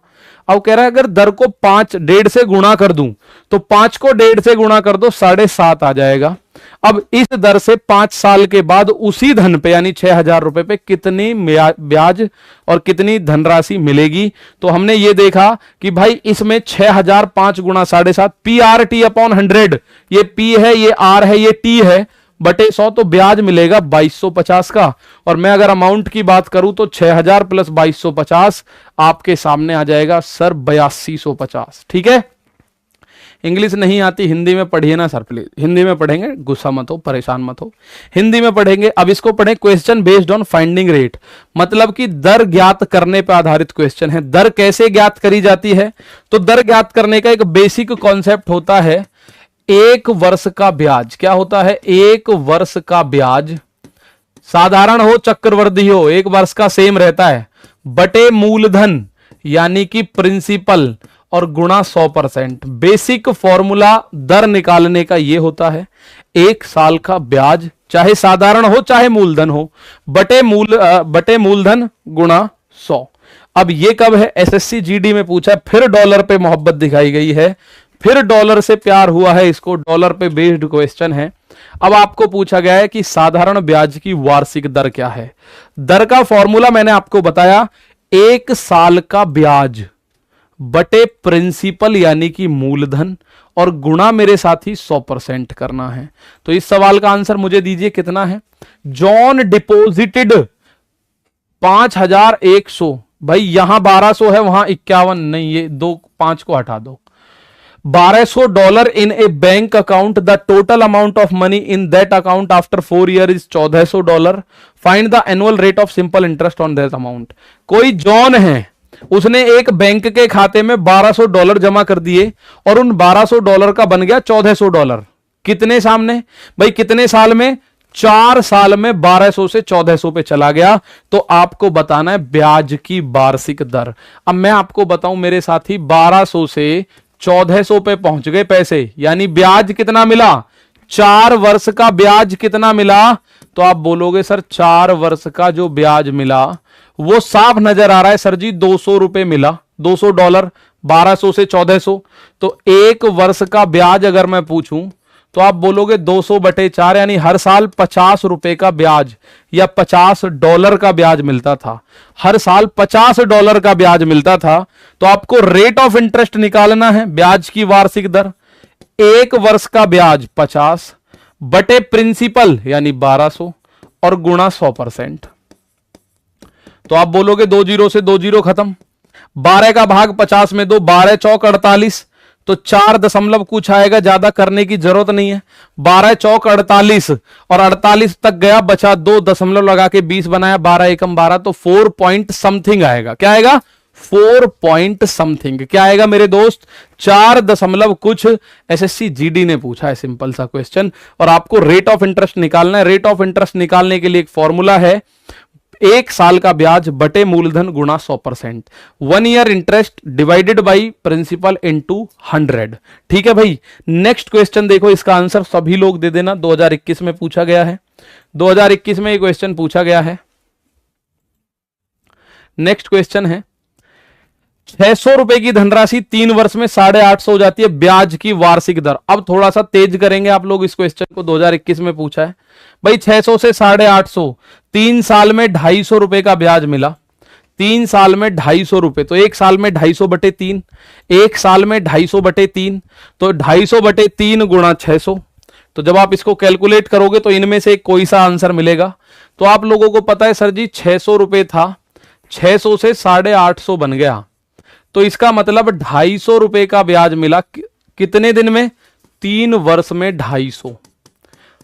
अब कह रहा है अगर दर को 1.5 से गुणा कर दूं तो 5 को 1.5 से गुणा कर दो, 7.5 आ जाएगा। अब इस दर से 5 साल के बाद उसी धन पे यानी 6000 रुपए पे कितनी ब्याज और कितनी धनराशि मिलेगी? तो हमने ये देखा कि भाई इसमें 6000 5 गुणा 7.5, PRT अपॉन 100, ये P है, ये R है, ये T है, बटे 100, तो ब्याज मिलेगा 2250 का। और मैं अगर अमाउंट की बात करूं तो 6000 प्लस 2250 आपके सामने आ जाएगा सर 8250। ठीक है, इंग्लिश नहीं आती, हिंदी में पढ़िए ना सर प्लीज, हिंदी में पढ़ेंगे, गुस्सा मत हो, परेशान मत हो, हिंदी में पढ़ेंगे। अब इसको पढ़ें, question based on finding rate, मतलब कि दर ज्ञात करने पर आधारित क्वेश्चन है। दर कैसे ज्ञात करी जाती है? तो दर ज्ञात करने का एक बेसिक कॉन्सेप्ट होता है 1 वर्ष का ब्याज। क्या होता है? 1 वर्ष का ब्याज, साधारण हो चक्रवृद्धि हो, 1 वर्ष का सेम रहता है, बटे मूलधन यानी कि प्रिंसिपल और गुणा 100%। बेसिक फॉर्मूला दर निकालने का यह होता है 1 साल का ब्याज, चाहे साधारण हो चाहे मूलधन हो, बटे मूलधन गुणा 100। अब ये कब है? एसएससी जीडी में पूछा, फिर डॉलर पे मोहब्बत दिखाई गई है, फिर डॉलर से प्यार हुआ है, इसको डॉलर पे बेस्ड क्वेश्चन है। अब आपको पूछा गया है कि साधारण ब्याज की वार्षिक दर क्या है? दर का फॉर्मूला मैंने आपको बताया, 1 साल का ब्याज बटे प्रिंसिपल यानी कि मूलधन और गुणा मेरे साथी 100% करना है। तो इस सवाल का आंसर मुझे दीजिए कितना है? जॉन डिपोजिटेड 5100, भाई यहां 1200 है, वहां 51 नहीं, ये 5 को हटा दो, $1200 in a bank account, the total amount of money in that account after 4 year is $1400। Find the annual rate of simple interest on that amount. कोई जॉन है, उसने एक बैंक के खाते में $1200 जमा कर दिए और उन $1200 का बन गया $1400। कितने सामने भाई, कितने साल में? 4 साल में 1200 से 1400 पे चला गया। तो आपको बताना है ब्याज की वार्षिक दर। अब मैं आपको बताऊं मेरे साथी, 1200 से 1400 पे पहुंच गए पैसे, यानी ब्याज कितना मिला? 4 वर्ष का ब्याज कितना मिला? तो आप बोलोगे सर 4 वर्ष का जो ब्याज मिला वो साफ नजर आ रहा है सर जी, $200 मिला, $200, 1200 से 1400। तो 1 वर्ष का ब्याज अगर मैं पूछूं तो आप बोलोगे 200/4, यानी हर साल $50 का ब्याज या $50 का ब्याज मिलता था। हर साल $50 का ब्याज मिलता था। तो आपको रेट ऑफ इंटरेस्ट निकालना है, ब्याज की वार्षिक दर। 1 वर्ष का ब्याज 50 बटे प्रिंसिपल यानी 1200 और गुणा 100%। तो आप बोलोगे 2 जीरो से 2 जीरो खत्म, 12 का भाग 50 में दो, 12 चौक 48, तो 4 दशमलव कुछ आएगा, ज्यादा करने की जरूरत नहीं है। 12 चौक 48 और 48 तक गया, बचा 2 दशमलव लगा के 20 बनाया, 12 एकम 12, तो 4 पॉइंट समथिंग आएगा। क्या आएगा? 4 पॉइंट समथिंग। क्या आएगा मेरे दोस्त? 4 दशमलव कुछ। एसएससी जीडी ने पूछा है, सिंपल सा क्वेश्चन। और आपको रेट ऑफ इंटरेस्ट निकालना है। रेट ऑफ इंटरेस्ट निकालने के लिए एक फॉर्मूला है, 1 साल का ब्याज बटे मूलधन गुणा 100%। 1 year interest divided by principal into 100। ठीक है भाई। नेक्स्ट क्वेश्चन देखो, इसका आंसर सभी लोग दे देना। 2021 में पूछा गया है, 2021 में ये क्वेश्चन पूछा गया है। नेक्स्ट क्वेश्चन है, ₹600 की धनराशि 3 वर्ष में 850 हो जाती है, ब्याज की वार्षिक दर। अब थोड़ा सा तेज करेंगे आप लोग इस क्वेश्चन को, 2021 में पूछा है भाई। 600 से 850, 3 साल में ₹250 का ब्याज मिला। 3 साल में ₹250, तो 1 साल में 250/3, 1 साल में 250/3, तो 250/3 गुणा 600। तो जब आप इसको कैलकुलेट करोगे तो इनमें से कोई सा आंसर मिलेगा। तो आप लोगों को पता है सर जी ₹600 था, 600 से 850 बन गया, तो इसका मतलब ₹250 का ब्याज मिला। कितने दिन में? 3 वर्ष में 250।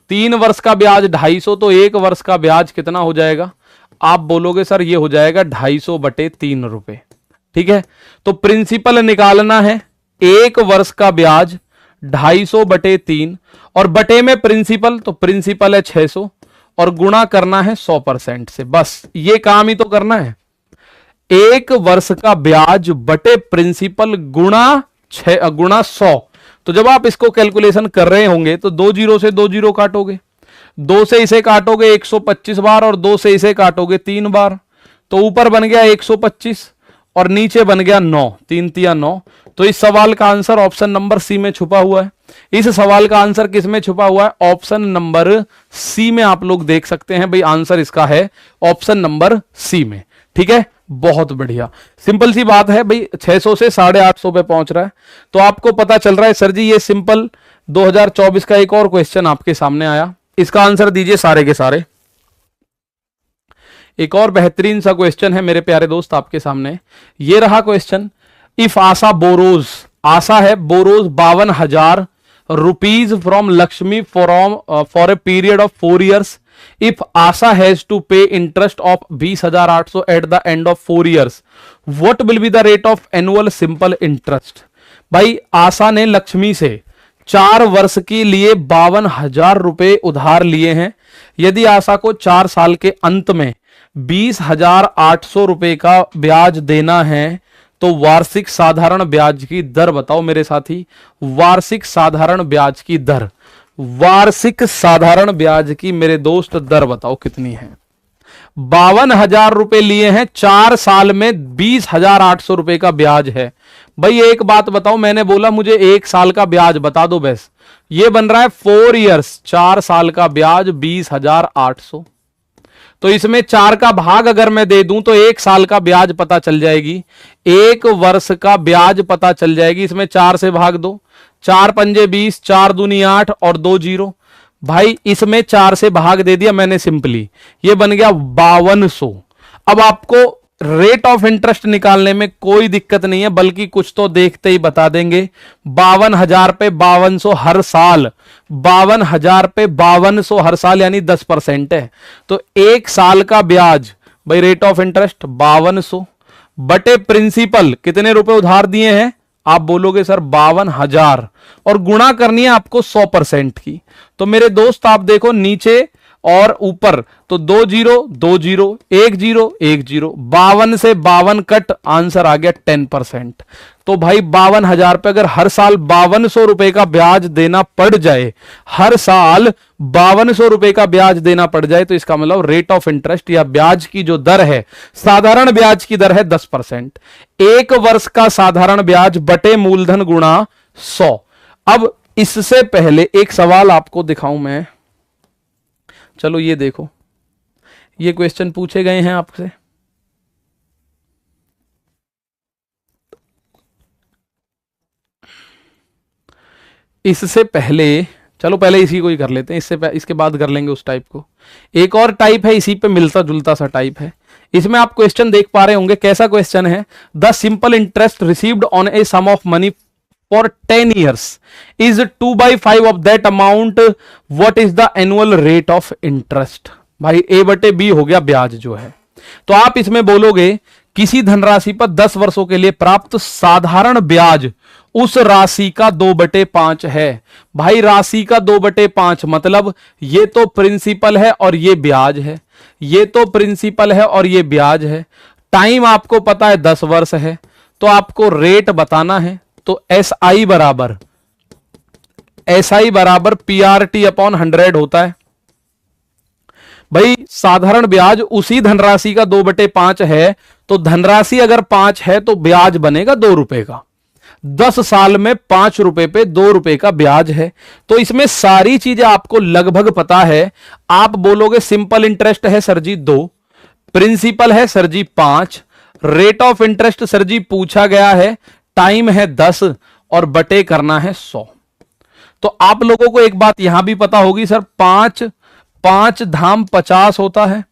3 वर्ष का ब्याज 250, तो 1 वर्ष का ब्याज कितना हो जाएगा? आप बोलोगे सर ये हो जाएगा ₹250/3। ठीक है। तो प्रिंसिपल निकालना है, 1 वर्ष का ब्याज 250/3 और बटे में प्रिंसिपल, तो प्रिंसिपल है 600 और गुणा करना है 100% से। बस ये काम ही तो करना है। 1 वर्ष का ब्याज बटे प्रिंसिपल गुणा 100। तो जब आप इसको कैलकुलेशन कर रहे होंगे तो 2 जीरो से 2 जीरो काटोगे, 2 से इसे काटोगे 125 बार और 2 से इसे काटोगे 3 बार, तो ऊपर बन गया 125 और नीचे बन गया 9, 3 तिया 9। तो इस सवाल का आंसर ऑप्शन नंबर सी में छुपा हुआ है। इस सवाल का आंसर किस में छुपा हुआ है? ऑप्शन नंबर सी में। आप लोग देख सकते हैं भाई, आंसर इसका है ऑप्शन नंबर सी में। ठीक है, बहुत बढ़िया, सिंपल सी बात है भाई। 600 से 850 पे पहुंच रहा है, तो आपको पता चल रहा है सर जी ये सिंपल 2024 का एक और क्वेश्चन आपके सामने आया, इसका आंसर दीजिए सारे के सारे। एक और बेहतरीन सा क्वेश्चन है मेरे प्यारे दोस्त आपके सामने, ये रहा क्वेश्चन। इफ आशा बोरोज, आशा है borrows 52,000 rupees from Lakshmi for a period of 4 years, if Asha has to pay interest of 20,800 at the end of 4 years, what will be the rate of annual simple interest? भाई आशा ने लक्ष्मी से 4 वर्ष के लिए 52,000 रुपए उधार लिए हैं। यदि आशा को 4 साल के अंत में 20,800 रुपए का ब्याज देना है तो वार्षिक साधारण ब्याज की दर बताओ मेरे साथी। वार्षिक साधारण ब्याज की दर, वार्षिक साधारण ब्याज की मेरे दोस्त दर बताओ कितनी है। 52,000 रुपए लिए हैं, 4 साल में 20,800 रुपए का ब्याज है। भाई एक बात बताओ, मैंने बोला मुझे 1 साल का ब्याज बता दो बस। ये बन रहा है 4 years, 4 साल का ब्याज 20,800। तो इसमें 4 का भाग अगर मैं दे दूं तो 1 साल का ब्याज पता चल जाएगी, 1 वर्ष का ब्याज पता चल जाएगी। इसमें 4 से भाग दो, 4 पंजे 20, 4 दूनी 8 और 2 जीरो। भाई इसमें 4 से भाग दे दिया मैंने सिंपली, ये बन गया 5200। अब आपको रेट ऑफ इंटरेस्ट निकालने में कोई दिक्कत नहीं है, बल्कि कुछ तो देखते ही बता देंगे। 52,000 पे 5200 हर साल, 52,000 पे 5200 हर साल यानी 10% है। तो 1 साल का ब्याज भाई रेट ऑफ इंटरेस्ट 5200 बटे प्रिंसिपल, कितने रुपए उधार दिए हैं, आप बोलोगे सर 52,000, और गुणा करनी है आपको 100% की। तो मेरे दोस्त आप देखो नीचे और ऊपर, तो 2 0 2 0 1 0 1 0, 52 से 52 कट, आंसर आ गया 10%। तो भाई 52,000 पे अगर हर साल 5200 रुपए का ब्याज देना पड़ जाए, हर साल 5200 रुपए का ब्याज देना पड़ जाए, तो इसका मतलब रेट ऑफ इंटरेस्ट या ब्याज की जो दर है, साधारण ब्याज की दर है 10%। एक वर्ष का साधारण ब्याज बटे मूलधन गुणा 100। अब इससे पहले एक सवाल आपको दिखाऊं मैं, चलो ये देखो, ये क्वेश्चन पूछे गए हैं आपसे। इससे पहले, चलो पहले इसी को ही कर लेते हैं, इसके बाद कर लेंगे उस टाइप को। एक और टाइप है, इसी पे मिलता जुलता सा टाइप है। इसमें आप क्वेश्चन देख पा रहे होंगे, कैसा क्वेश्चन है, the simple interest received on a sum of money for 10 years is 2/5 of that amount, what is the annual rate of interest। भाई A बटे B हो गया ब्याज जो है, तो आप इसमें बोलोगे किसी धनराशि पर 10 वर्षों के लिए प्राप्त साधारण ब्याज उस राशि का 2/5 है। भाई राशि का 2/5 मतलब ये तो प्रिंसिपल है और ये ब्याज है, ये तो प्रिंसिपल है और ये ब्याज है। टाइम आपको पता है 10 वर्ष है, तो आपको रेट बताना है। तो SI बराबर PRT अपॉन 100 होता है। भाई साधारण ब्याज उसी धनराशि का 2/5 है, तो धनराशि अगर 5 है तो ब्याज बनेगा 2 रुपए का। 10 साल में 5 रुपए पे 2 रुपए का ब्याज है। तो इसमें सारी चीजें आपको लगभग पता है। आप बोलोगे सिंपल इंटरेस्ट है सर जी 2, प्रिंसिपल है sir ji 5, rate of interest sir ji पूछा गया है, टाइम है 10 और बटे करना है 100। तो आप लोगों को एक बात यहां भी पता होगी सर, 5 धाम 50 होता है।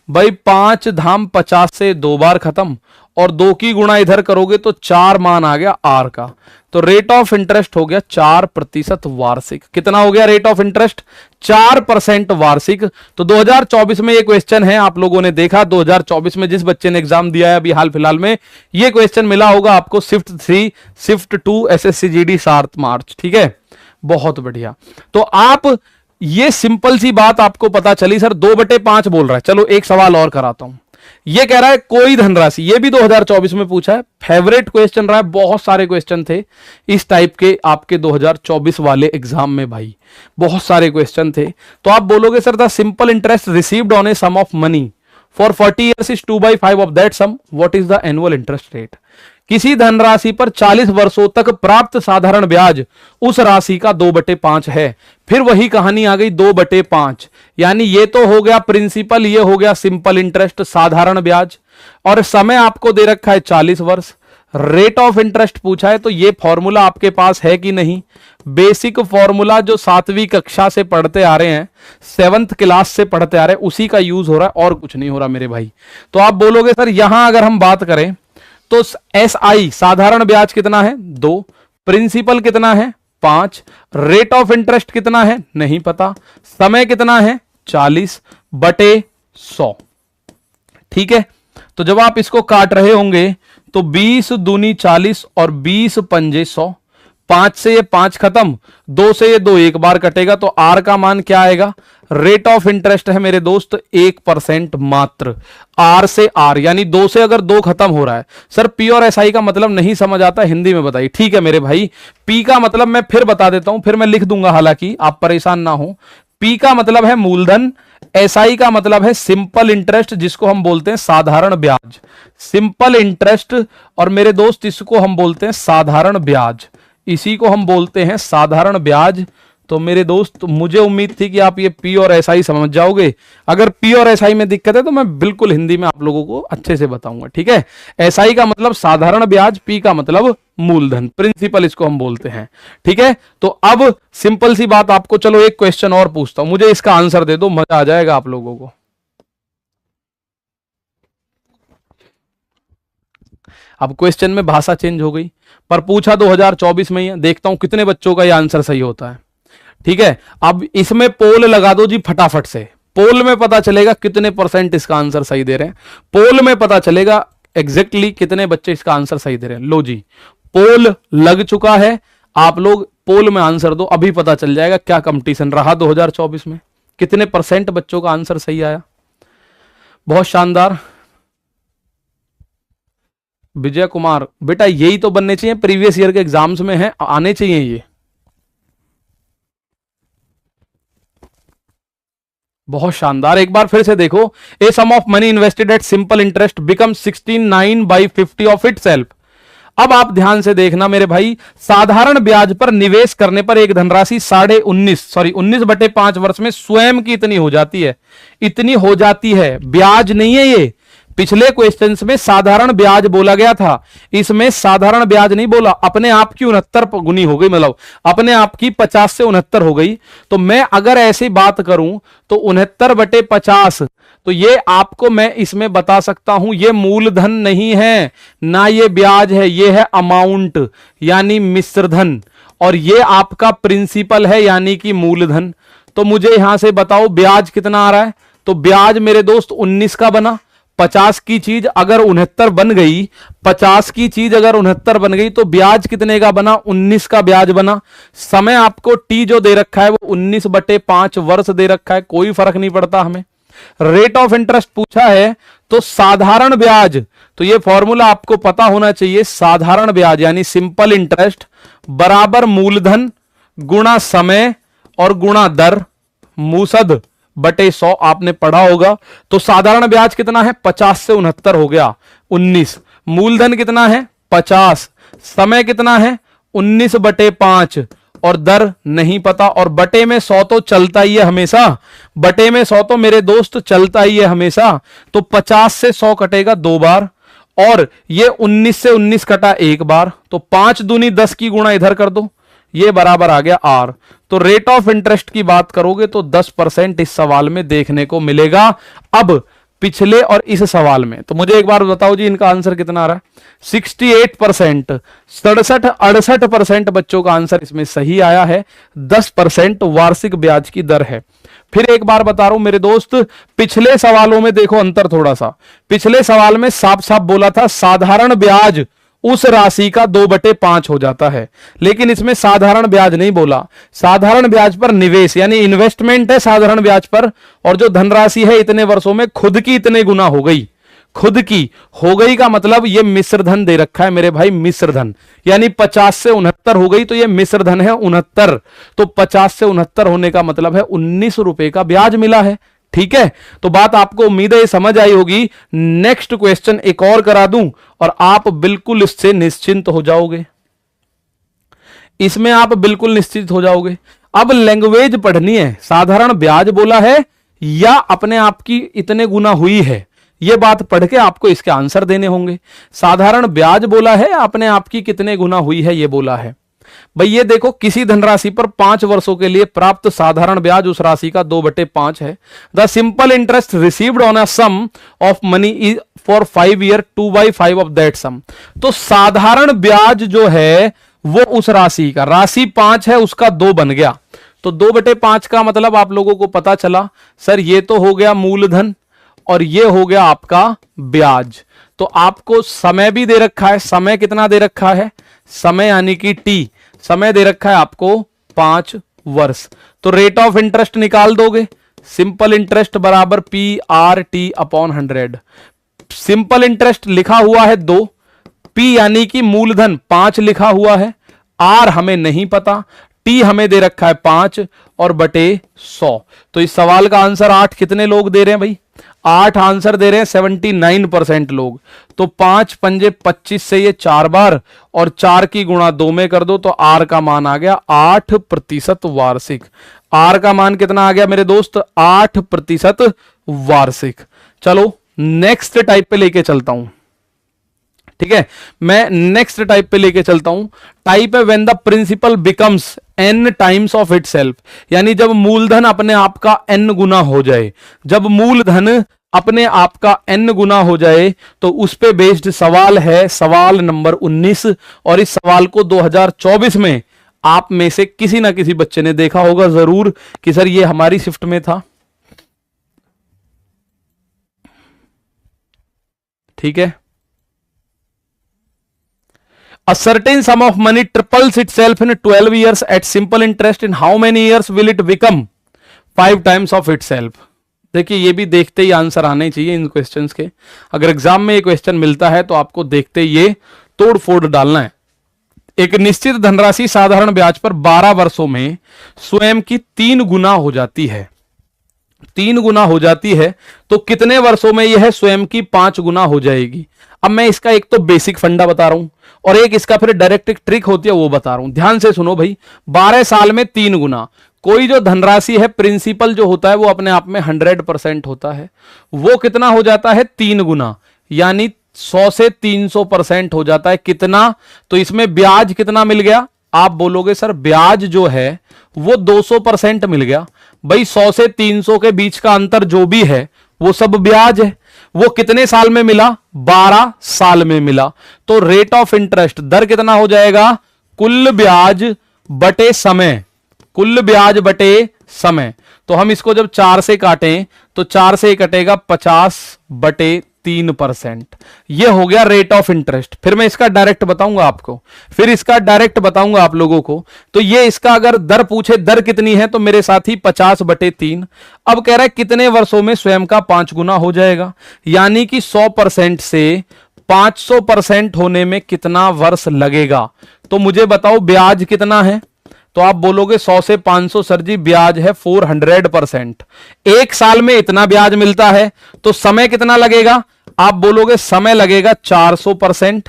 भाई 5 धाम 50 से 2 बार खत्म, और 2 की गुणा इधर करोगे तो 4 मान आ गया R का। तो रेट ऑफ इंटरेस्ट हो गया 4% वार्षिक। कितना हो गया रेट ऑफ इंटरेस्ट? 4% वार्षिक। तो 2024 में ये क्वेश्चन है, आप लोगों ने देखा 2024 में जिस बच्चे ने एग्जाम दिया है अभी हाल फिलहाल में, ये क्वेश्चन मिला होगा आपको शिफ्ट 3 शिफ्ट 2 SSC GD 7 मार्च। ठीक है, बहुत बढ़िया। तो आप ये सिंपल सी बात आपको पता चली सर 2/5 बोल रहा है। चलो एक सवाल और कराता हूं। ये कह रहा है कोई धनराशि, ये भी 2024 में पूछा है, फेवरेट क्वेश्चन रहा है, बहुत सारे क्वेश्चन थे इस टाइप के आपके 2024 वाले एग्जाम में, भाई बहुत सारे क्वेश्चन थे। तो आप बोलोगे sir the simple interest received on a sum of money for 40 years is 2/5 of that sum, what is the annual interest rate. किसी धनराशि पर 40 वर्षों तक प्राप्त साधारण ब्याज उस राशि का 2/5 है। फिर वही कहानी आ गई 2/5, यानी ये तो हो गया प्रिंसिपल, ये हो गया सिंपल इंटरेस्ट साधारण ब्याज, और समय आपको दे रखा है 40 वर्ष। रेट ऑफ इंटरेस्ट पूछा है, तो ये फॉर्मूला आपके पास है कि नहीं? बेसिक फॉर्मूला जो 7वीं कक्षा से पढ़ते आ रहे हैं, 7th क्लास से पढ़ते आ रहे हैं, उसी का यूज हो रहा है और कुछ नहीं हो रहा मेरे भाई। तो आप बोलोगे सर यहां अगर हम बात करें तो SI साधारण ब्याज कितना है? 2, प्रिंसिपल कितना है? 5, रेट ऑफ इंटरेस्ट कितना है? नहीं पता, समय कितना है? 40 बटे 100। ठीक है, तो जब आप इसको काट रहे होंगे तो 20 दूनी 40 और 20 पंजे 100, 5 से ये 5 खत्म, 2 से ये 2 एक बार कटेगा, तो R का मान क्या आएगा? रेट ऑफ इंटरेस्ट है मेरे दोस्त 1% मात्र। R से R यानी 2 से अगर 2 खत्म हो रहा है। सर P और SI का मतलब नहीं समझ आता, हिंदी में बताइए। ठीक है मेरे भाई, P का मतलब मैं फिर बता देता हूं, फिर मैं लिख दूंगा, हालांकि आप परेशान ना हो। P का मतलब है मूलधन, SI का मतलब है सिंपल इंटरेस्ट, जिसको हम बोलते हैं साधारण ब्याज। सिंपल इंटरेस्ट, और मेरे दोस्त इसको हम बोलते हैं साधारण ब्याज, इसी को हम बोलते हैं साधारण ब्याज। तो मेरे दोस्त मुझे उम्मीद थी कि आप ये P और SI समझ जाओगे। अगर P और SI में दिक्कत है तो मैं बिल्कुल हिंदी में आप लोगों को अच्छे से बताऊंगा। ठीक है, SI का मतलब साधारण ब्याज, P का मतलब मूलधन, प्रिंसिपल इसको हम बोलते हैं। ठीक है, तो अब सिंपल सी बात आपको, चलो एक क्वेश्चन और पूछता हूं, मुझे इसका आंसर दे दो, मजा आ जाएगा आप लोगों को। अब क्वेश्चन में भाषा चेंज हो गई, पर पूछा 2024 में ही, देखता हूं कितने बच्चों का ये आंसर सही होता है। ठीक है, अब इसमें पोल लगा दो जी फटाफट से, पोल में पता चलेगा कितने % इसका आंसर सही दे रहे हैं। पोल में पता चलेगा एग्जैक्टली कितने बच्चे इसका आंसर सही दे रहे हैं। लो जी, पोल लग चुका है, आप लोग पोल में आंसर दो, अभी पता चल जाएगा क्या कंपटीशन रहा 2024 में, कितने % बच्चों का आंसर सही आया। बहुत शानदार। विजय कुमार, बेटा यही तो बनने चाहिए, प्रीवियस ईयर के एग्जाम्स में है, आने चाहिए ये। बहुत शानदार। एक बार फिर से देखो, a sum of money invested at simple interest become 69/50 of itself. अब आप ध्यान से देखना मेरे भाई, साधारण ब्याज पर निवेश करने पर एक धनराशि 19/5 वर्ष में स्वयं की इतनी हो जाती है, इतनी हो जाती है, ब्याज नहीं है ये। पिछले क्वेश्चंस में साधारण ब्याज बोला गया था, इसमें साधारण ब्याज नहीं बोला। अपने आप की 69 गुनी हो गई, मतलब अपने आप की 50 से 69 हो गई। तो मैं अगर ऐसी बात करूं तो 69/50, तो ये आपको मैं इसमें बता सकता हूं, ये मूलधन नहीं है ना ये ब्याज है, ये है अमाउंट यानी मिश्रधन, और ये आपका प्रिंसिपल है यानी कि मूलधन। तो मुझे यहां से बताओ ब्याज कितना आ रहा है। तो ब्याज मेरे दोस्त 19 का बना। 50 की चीज अगर 69 बन गई, 50 की चीज अगर 69 बन गई, तो ब्याज कितने का बना, 19 का ब्याज बना। समय आपको टी जो दे रखा है वो 19/5 वर्ष दे रखा है, कोई फर्क नहीं पड़ता हमें। रेट ऑफ इंटरेस्ट पूछा है, तो साधारण ब्याज, तो ये फॉर्मूला आपको पता होना चाहिए, साधारण ब्याज यानी सिंपल इंटरेस्ट बराबर मूलधन गुणा समय और गुणा दर, मूसद बटे 100 आपने पढ़ा होगा। तो साधारण ब्याज कितना है, 50 से 69 हो गया 19। मूलधन कितना है 50, समय कितना है 19/5, और दर नहीं पता, और बटे में 100 तो चलता ही है हमेशा, बटे में 100 तो मेरे दोस्त चलता ही है हमेशा। तो 50 से 100 कटेगा 2 बार, और ये 19 से 19 कटा 1 बार, तो 5 दूनी 10 की गुणा इधर कर दो, ये बराबर आ गया R। तो रेट ऑफ इंटरेस्ट की बात करोगे तो 10% इस सवाल में देखने को मिलेगा। अब पिछले और इस सवाल में, तो मुझे एक बार बताओ जी इनका आंसर कितना आ रहा है, 68%, 67-68% बच्चों का आंसर इसमें सही आया है। 10% वार्षिक ब्याज की दर है। फिर एक बार बता रहा हूं मेरे दोस्त, पिछले सवालों में देखो अंतर थोड़ा सा, पिछले सवाल में साफ साफ बोला था साधारण ब्याज उस राशि का 2/5 हो जाता है, लेकिन इसमें साधारण ब्याज नहीं बोला। साधारण ब्याज पर निवेश यानी इन्वेस्टमेंट है साधारण ब्याज पर, और जो धनराशि है इतने वर्षों में खुद की इतने गुना हो गई, खुद की हो गई का मतलब ये मिश्रधन दे रखा है मेरे भाई, मिश्रधन यानी 50 से 69 हो गई, तो ये मिश्रधन है 69। तो 50 से 69 होने का मतलब है 19 रुपए का ब्याज मिला है। ठीक है, तो बात आपको उम्मीद है समझ आई होगी। नेक्स्ट क्वेश्चन एक और करा दूं और आप बिल्कुल इससे निश्चिंत हो जाओगे, इसमें आप बिल्कुल निश्चित हो जाओगे। अब लैंग्वेज पढ़नी है, साधारण ब्याज बोला है या अपने आप की इतने गुना हुई है, यह बात पढ़ के आपको इसके आंसर देने होंगे। साधारण ब्याज बोला है या अपने आप की कितने गुना हुई है यह बोला है। भाई ये देखो, किसी धनराशि पर 5 वर्षों के लिए प्राप्त साधारण ब्याज उस राशि का 2/5 है। The simple interest received on a sum of money for 5 year 2/5 of that sum. तो साधारण ब्याज जो है वो उस राशि का, राशि 5 है उसका 2 बन गया, तो 2/5 का मतलब आप लोगों को पता चला सर ये तो हो गया मूलधन और ये हो गया आपका ब्याज। तो आपको समय भी दे रखा है, समय कितना दे रखा है, समय यानी कि टी, समय दे रखा है आपको 5 वर्ष। तो रेट ऑफ इंटरेस्ट निकाल दोगे, सिंपल इंटरेस्ट बराबर PRT/100। सिंपल इंटरेस्ट लिखा हुआ है 2, P यानी कि मूलधन 5 लिखा हुआ है, R हमें नहीं पता, T हमें दे रखा है 5 और बटे 100। तो इस सवाल का आंसर 8 कितने लोग दे रहे हैं भाई, 8 आंसर दे रहे हैं 79% लोग। तो 5 पंजे 25 से ये 4 बार और 4 की गुणा 2 में कर दो, तो आर का मान आ गया 8% वार्षिक। आर का मान कितना आ गया मेरे दोस्त, 8% वार्षिक। चलो नेक्स्ट टाइप पे लेके चलता हूं, ठीक है, मैं नेक्स्ट टाइप पे लेके चलता हूं। टाइप है when the principal becomes n times of itself, यानी जब मूलधन अपने आप का n गुना हो जाए, जब मूलधन अपने आप का n गुना हो जाए, तो उस पे बेस्ड सवाल है, सवाल नंबर 19। और इस सवाल को 2024 में आप में से किसी ना किसी बच्चे ने देखा होगा जरूर कि सर ये हमारी शिफ्ट में था। ठीक है, A certain sum of money triples itself in 12 years at simple interest. In how many years will it become 5 times of itself? देखिए ये भी देखते ही आंसर आने चाहिए इन क्वेश्चंस के। अगर एग्जाम में ये क्वेश्चन मिलता है तो आपको देखते ही ये तोड़ फोड़ डालना है। एक निश्चित धनराशि साधारण ब्याज पर 12 वर्षों में स्वयं की 3 गुना हो जाती है। 3 गुना हो जाती है तो कितने वर्षों में यह स्वयं की 5 गुना हो जाएगी? अब मैं इसका एक तो बेसिक फंडा बता रहा हूं और एक इसका फिर डायरेक्ट एक ट्रिक होती है वो बता रहा हूं। ध्यान से सुनो भाई। 12 साल में 3 गुना। कोई जो धनराशि है प्रिंसिपल जो होता है वो अपने आप में 100% होता है, वो कितना हो जाता है? 3 गुना, यानी 100 से 300% हो जाता है। कितना? तो इसमें ब्याज कितना मिल गया? आप बोलोगे सर ब्याज जो है वो 200% मिल गया। भाई 100 से 300 के बीच का अंतर जो भी है वो सब ब्याज है। वो कितने साल में मिला? 12 साल में मिला। तो रेट ऑफ इंटरेस्ट दर कितना हो जाएगा? कुल ब्याज बटे समय। कुल ब्याज बटे समय। तो हम इसको जब 4 से काटें तो 4 से कटेगा 50/3%। यह हो गया रेट ऑफ इंटरेस्ट। फिर मैं इसका डायरेक्ट बताऊंगा आपको, फिर इसका डायरेक्ट बताऊंगा आप लोगों को। तो ये इसका अगर दर पूछे दर कितनी है तो मेरे साथी 50/3। अब कह रहा है कितने वर्षों में स्वयं का 5 गुना हो जाएगा, यानी कि 100% से 500% होने में कितना वर्ष लगेगा? तो मुझे बताओ ब्याज कितना है? तो आप बोलोगे 100 से 500 सर जी ब्याज है 400%। एक साल में इतना ब्याज मिलता है तो समय कितना लगेगा? आप बोलोगे समय लगेगा 400%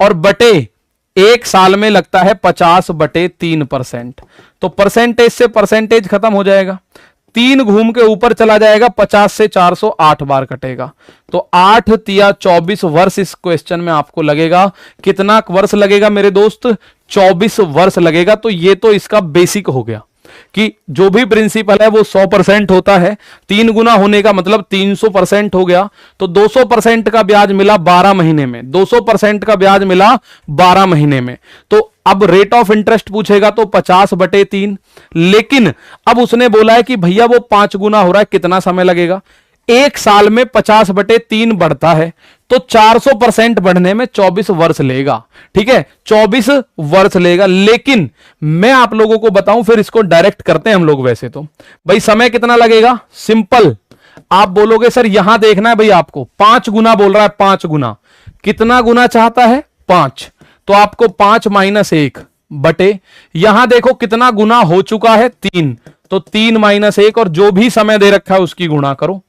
और बटे एक साल में लगता है 50/3%। तो परसेंटेज से परसेंटेज खत्म हो जाएगा। 3 घूम के ऊपर चला जाएगा, 50 से 400 8 बार कटेगा। तो 8 तिया 24 वर्ष इस क्वेश्चन में आपको लगेगा। कितना वर्ष लगेगा मेरे दोस्त? 24 वर्ष लगेगा। तो ये तो इसका बेसिक हो गया कि जो भी प्रिंसिपल है वो 100% होता है। 3 गुना होने का मतलब 300% हो गया। तो 200% का ब्याज मिला 12 महीने में। 200% का ब्याज मिला 12 महीने में। तो अब रेट ऑफ इंटरेस्ट पूछेगा तो 50/3। लेकिन अब उसने बोला है कि भैया वो 5 गुना हो रहा है, कितना समय लगेगा? एक साल में 50/3 बढ़ता है तो 400% बढ़ने में 24 वर्ष लेगा। ठीक है, 24 वर्ष लेगा। लेकिन मैं आप लोगों को बताऊं, फिर इसको डायरेक्ट करते हैं हम लोग। वैसे तो भाई समय कितना लगेगा? सिंपल, आप बोलोगे सर यहां देखना है भाई, आपको 5 गुना बोल रहा है। 5 गुना कितना गुना चाहता है? 5। तो आपको 5 - 1 बटे यहां देखो कितना गुना हो चुका है? 3। तो 3 - 1 और जो भी समय दे रखा है उसकी गुणा करो।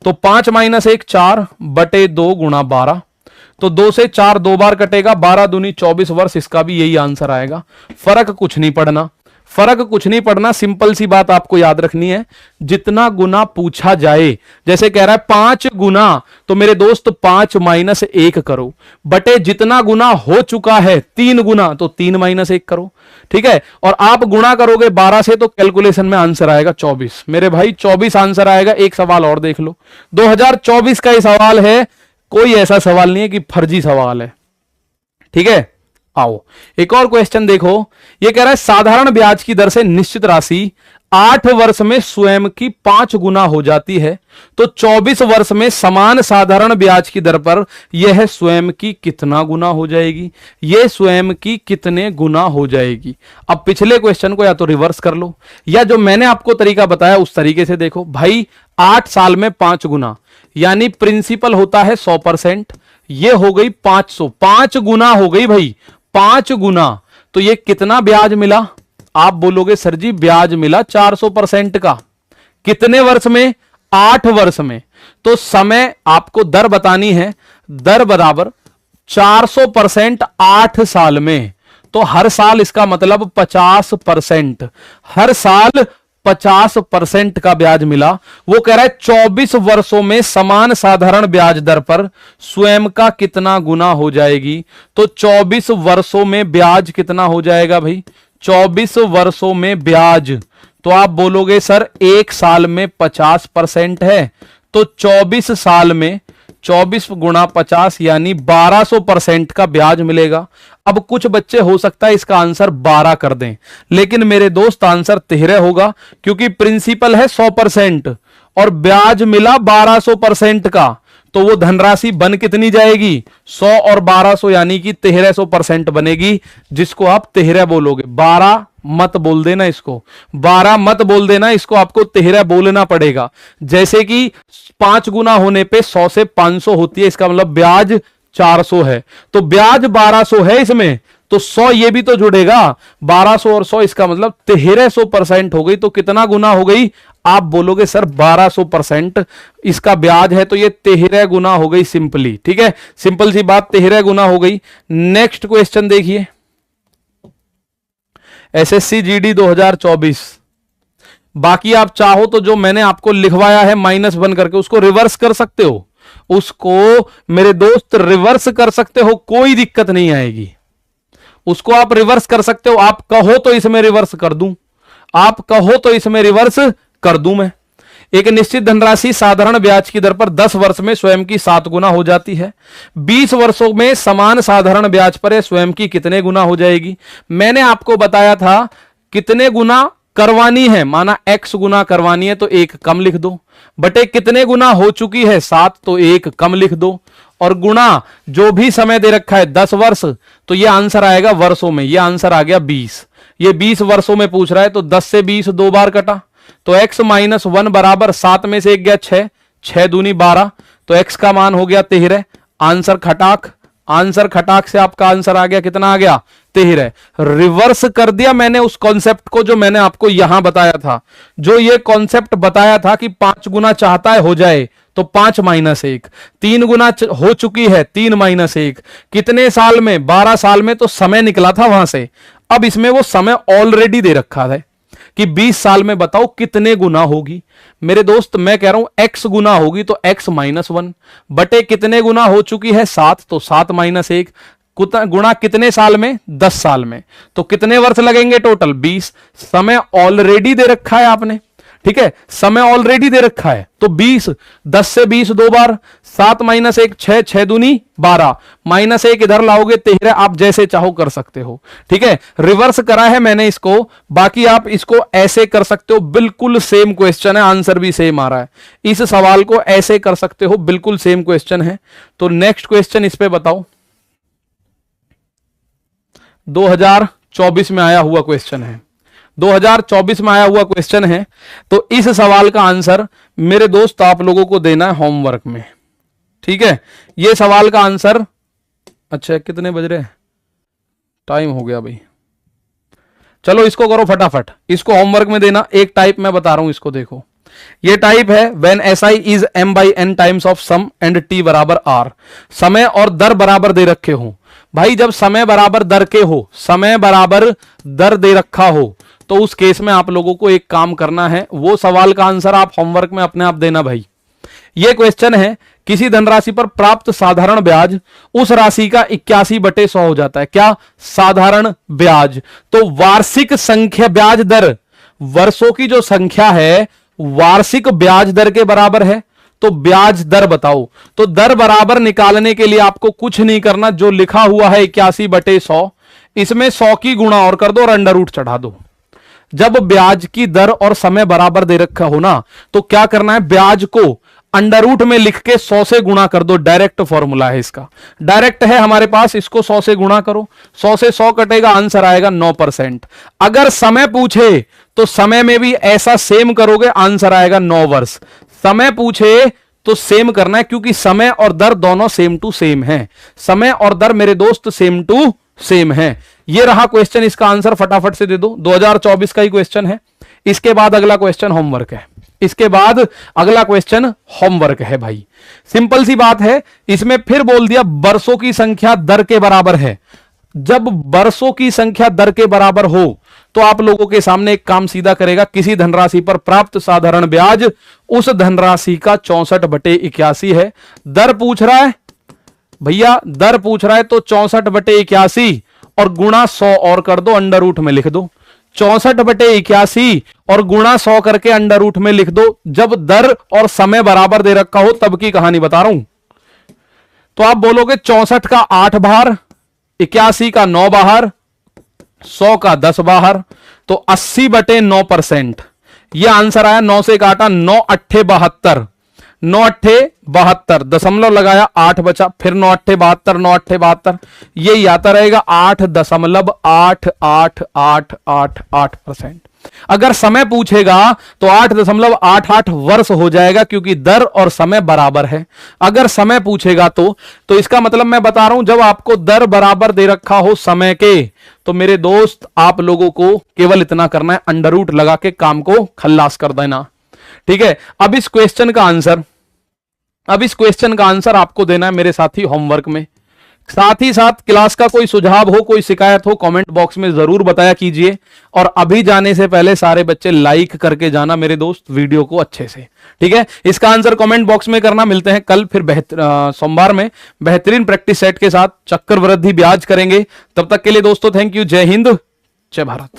तो 5 - 1 4/2 गुणा 12। तो 2 से 4 2 बार कटेगा, 12 दूनी 24 वर्ष। इसका भी यही आंसर आएगा। फर्क कुछ नहीं पड़ना, फर्क कुछ नहीं पड़ना। सिंपल सी बात आपको याद रखनी है, जितना गुना पूछा जाए। जैसे कह रहा है 5 गुना, तो मेरे दोस्त 5 - 1 करो बटे जितना गुना हो चुका है 3 गुना, तो 3 - 1 करो। ठीक है, और आप गुणा करोगे 12 से तो कैलकुलेशन में आंसर आएगा 24। मेरे भाई 24 आंसर आएगा। एक सवाल और देख लो, 2024 का ये सवाल है। कोई ऐसा सवाल नहीं है कि फर्जी सवाल है। ठीक है, आओ एक और क्वेश्चन देखो। यह कह रहा है साधारण ब्याज की दर से निश्चित राशि 8 वर्ष में स्वयं की 5 गुना हो जाती है, तो 24 वर्ष में समान साधारण ब्याज की दर पर यह स्वयं की कितना गुना हो जाएगी? यह स्वयं की कितने गुना हो जाएगी? अब पिछले क्वेश्चन को या तो रिवर्स कर लो या जो मैंने आपको तरीका बताया उस तरीके से देखो। भाई 8 साल में 5 गुना, यानी प्रिंसिपल होता है 100%। यह हो गई 500, 5 गुना हो गई भाई, 5 गुना। तो ये कितना ब्याज मिला? आप बोलोगे सर जी ब्याज मिला 400% का। कितने वर्ष में? 8 वर्ष में। तो समय आपको दर बतानी है, दर बराबर 400% 8 साल में। तो हर साल इसका मतलब 50%, हर साल 50% का ब्याज मिला। वो कह रहा है 24 वर्षों में समान साधारण ब्याज दर पर स्वयं का कितना गुना हो जाएगी? तो 24 वर्षों में ब्याज कितना हो जाएगा भाई? 24 वर्षों में ब्याज, तो आप बोलोगे सर एक साल में 50% है, तो 24 साल में 24 गुणा 50 यानी 1200% का ब्याज मिलेगा। अब कुछ बच्चे हो सकता है इसका आंसर 12 कर दें, लेकिन मेरे दोस्त आंसर 13 होगा, क्योंकि प्रिंसिपल है 100% और ब्याज मिला 1200% का। तो वो धनराशि बन कितनी जाएगी? 100 और 1200 यानी कि 1300% बनेगी, जिसको आप 13 बोलोगे। 12 मत बोल देना इसको, 12 मत बोल देना इसको, आपको 13 बोलना पड़ेगा। जैसे कि 5 गुना होने पे 100 से 500 होती है, इसका मतलब ब्याज 400 है, तो ब्याज 1200 है इसमें, तो 100 ये भी तो जुड़ेगा। 1200 और 100 इसका मतलब 1300% हो गई। तो कितना गुना हो गई? आप बोलोगे सर 1200% इसका ब्याज है, तो ये 13 गुना हो गई सिंपली। ठीक है, सिंपल सी बात, 13 गुना हो गई। नेक्स्ट क्वेश्चन देखिए, एसएससी जीडी 2024। बाकी आप चाहो तो जो मैंने आपको लिखवाया है -1 करके, उसको रिवर्स कर सकते हो, उसको मेरे दोस्त रिवर्स कर सकते हो, कोई दिक्कत नहीं आएगी। उसको आप रिवर्स कर सकते हो, आप कहो तो इसमें रिवर्स कर दूं, आप कहो तो इसमें रिवर्स कर दूं मैं। एक निश्चित धनराशि साधारण ब्याज की दर पर 10 वर्ष में स्वयं की 7 गुना हो जाती है। 20 वर्षों में समान साधारण ब्याज पर स्वयं की कितने गुना हो जाएगी? मैंने आपको बताया था कितने गुना करवानी है, माना x गुना करवानी है तो 1 कम लिख दो, बटे कितने गुना हो चुकी है 7, तो 1 कम लिख दो, और गुणा जो भी समय दे रखा है 10 वर्ष, तो ये आंसर आएगा वर्षों में, ये आंसर आ गया 20। ये 20 वर्षों में पूछ रहा है, तो 10 से 20 2 बार कटा, तो x - 1 बराबर 7 में से 1 गया 6, 6 दूनी 12, तो x का मान हो गया 13। आंसर खटाक, आंसर खटाक से आपका आंसर आ गया, कितना आ गया? 13। रिवर्स कर दिया मैंने उस कॉन्सेप्ट को जो मैंने आपको यहां बताया था। जो ये कॉन्सेप्ट बताया था कि 5 गुना चाहता है हो जाए, तो 5 - 1, 3 गुना हो चुकी है, 3 - 1, कितने साल में? 12 साल में, तो समय निकला था वहां से। अब इसमें वो समय ऑलरेडी दे रखा है कि 20 साल में बताओ कितने गुना होगी। मेरे दोस्त मैं कह रहा हूं x गुना होगी, तो x - 1 बटे कितने गुना हो चुकी है 7, तो 7 - 1 गुणा कितने साल में? 10 साल में, तो कितने वर्ष लगेंगे टोटल? 20। समय ऑलरेडी दे रखा है आपने, ठीक है, समय ऑलरेडी दे रखा है, तो 20, 10 से 20 2 बार, 7 - 1 6, 6 दूनी 12, -1 इधर लाओगे 13, आप जैसे चाहो कर सकते हो। ठीक है, रिवर्स करा है मैंने इसको, बाकी आप इसको ऐसे कर सकते हो, बिल्कुल सेम क्वेश्चन है, आंसर भी सेम आ रहा है। इस सवाल को ऐसे कर सकते हो, बिल्कुल सेम क्वेश्चन है। तो नेक्स्ट क्वेश्चन इस पे बताओ, 2024 में आया हुआ क्वेश्चन है, 2024 में आया हुआ क्वेश्चन है। तो इस सवाल का आंसर मेरे दोस्त आप लोगों को देना है होमवर्क में। ठीक है, यह सवाल का आंसर, अच्छा कितने बज रहे हैं? टाइम हो गया भाई, चलो इसको करो फटाफट, इसको होमवर्क में देना। एक टाइप मैं बता रहा हूं, इसको देखो, ये टाइप है when SI is m/n times of sum and t बराबर r। समय और दर बराबर दे रखे हो भाई, जब समय बराबर दर के हो, समय बराबर दर दे रखा हो, तो उस केस में आप लोगों को एक काम करना है, वो सवाल का आंसर आप होमवर्क में अपने आप देना भाई। ये क्वेश्चन है, किसी धनराशि पर प्राप्त साधारण ब्याज उस राशि का 81/100 हो जाता है। क्या? साधारण ब्याज। तो वार्षिक संख्या ब्याज दर, वर्षों की जो संख्या है वार्षिक ब्याज दर के बराबर है, तो ब्याज दर बताओ। तो दर बराबर निकालने के लिए आपको कुछ नहीं करना, जो लिखा हुआ है 81/100, इसमें 100 की गुणा और कर दो और अंडर रूट चढ़ा दो। जब ब्याज की दर और समय बराबर दे रखा हो ना, तो क्या करना है, ब्याज को अंडर रूट में लिख के 100 से गुणा कर दो। डायरेक्ट फॉर्मूला है इसका, डायरेक्ट है हमारे पास, इसको 100 से गुणा करो, 100 से 100 कटेगा, आंसर आएगा 9%। अगर समय पूछे तो समय में भी ऐसा सेम करोगे, आंसर आएगा 9 वर्ष। समय पूछे तो सेम करना है, क्योंकि समय और दर दोनों सेम टू सेम है। समय और दर मेरे दोस्त सेम टू सेम है। ये रहा क्वेश्चन, इसका आंसर फटाफट से दे दो। 2024 का ही क्वेश्चन है। इसके बाद अगला क्वेश्चन होमवर्क है, इसके बाद अगला क्वेश्चन होमवर्क है भाई। सिंपल सी बात है, इसमें फिर बोल दिया वर्षों की संख्या दर के बराबर है। जब वर्षों की संख्या दर के बराबर हो, तो आप लोगों के सामने एक काम सीधा करेगा, किसी धनराशि पर प्राप्त साधारण ब्याज उस धनराशि का 64/81 है। दर पूछ रहा है भैया, दर पूछ रहा है, तो 64/81 और गुणा 100 और कर दो, अंडर रूट में लिख दो। 64/81 और गुणा 100 करके अंडर रूट में लिख दो। जब दर और समय बराबर दे रखा हो तब की कहानी बता रहा हूं। तो आप बोलोगे 64 का 8 बाहर, 81 का 9 बाहर, 100 का 10 बाहर, तो 80/9%। यह आंसर आया। 9 से काटा, 9 8 72, 9 अट्ठे 72, दशमलव लगाया 8 बचा, फिर 9 अट्ठे 72, 9 अट्ठे 72, यही आता रहेगा 8.8888%। अगर समय पूछेगा तो 8.88 वर्ष हो जाएगा, क्योंकि दर और समय बराबर है। अगर समय पूछेगा तो इसका मतलब मैं बता रहा हूं, जब आपको दर बराबर दे रखा हो समय के, तो मेरे दोस्त आप लोगों को केवल इतना करना है, अंडर रूट लगा के काम को खल्लास कर देना। ठीक है, अब इस क्वेश्चन का आंसर आपको देना है मेरे साथी होमवर्क में। साथ ही साथ क्लास का कोई सुझाव हो, कोई शिकायत हो, कमेंट बॉक्स में जरूर बताया कीजिए। और अभी जाने से पहले सारे बच्चे लाइक करके जाना मेरे दोस्त वीडियो को अच्छे से। ठीक है, इसका आंसर कमेंट बॉक्स में करना। मिलते हैं कल फिर सोमवार में बेहतरीन प्रैक्टिस सेट के साथ, चक्रवृद्धि ब्याज करेंगे। तब तक के लिए दोस्तों थैंक यू, जय हिंद, जय भारत।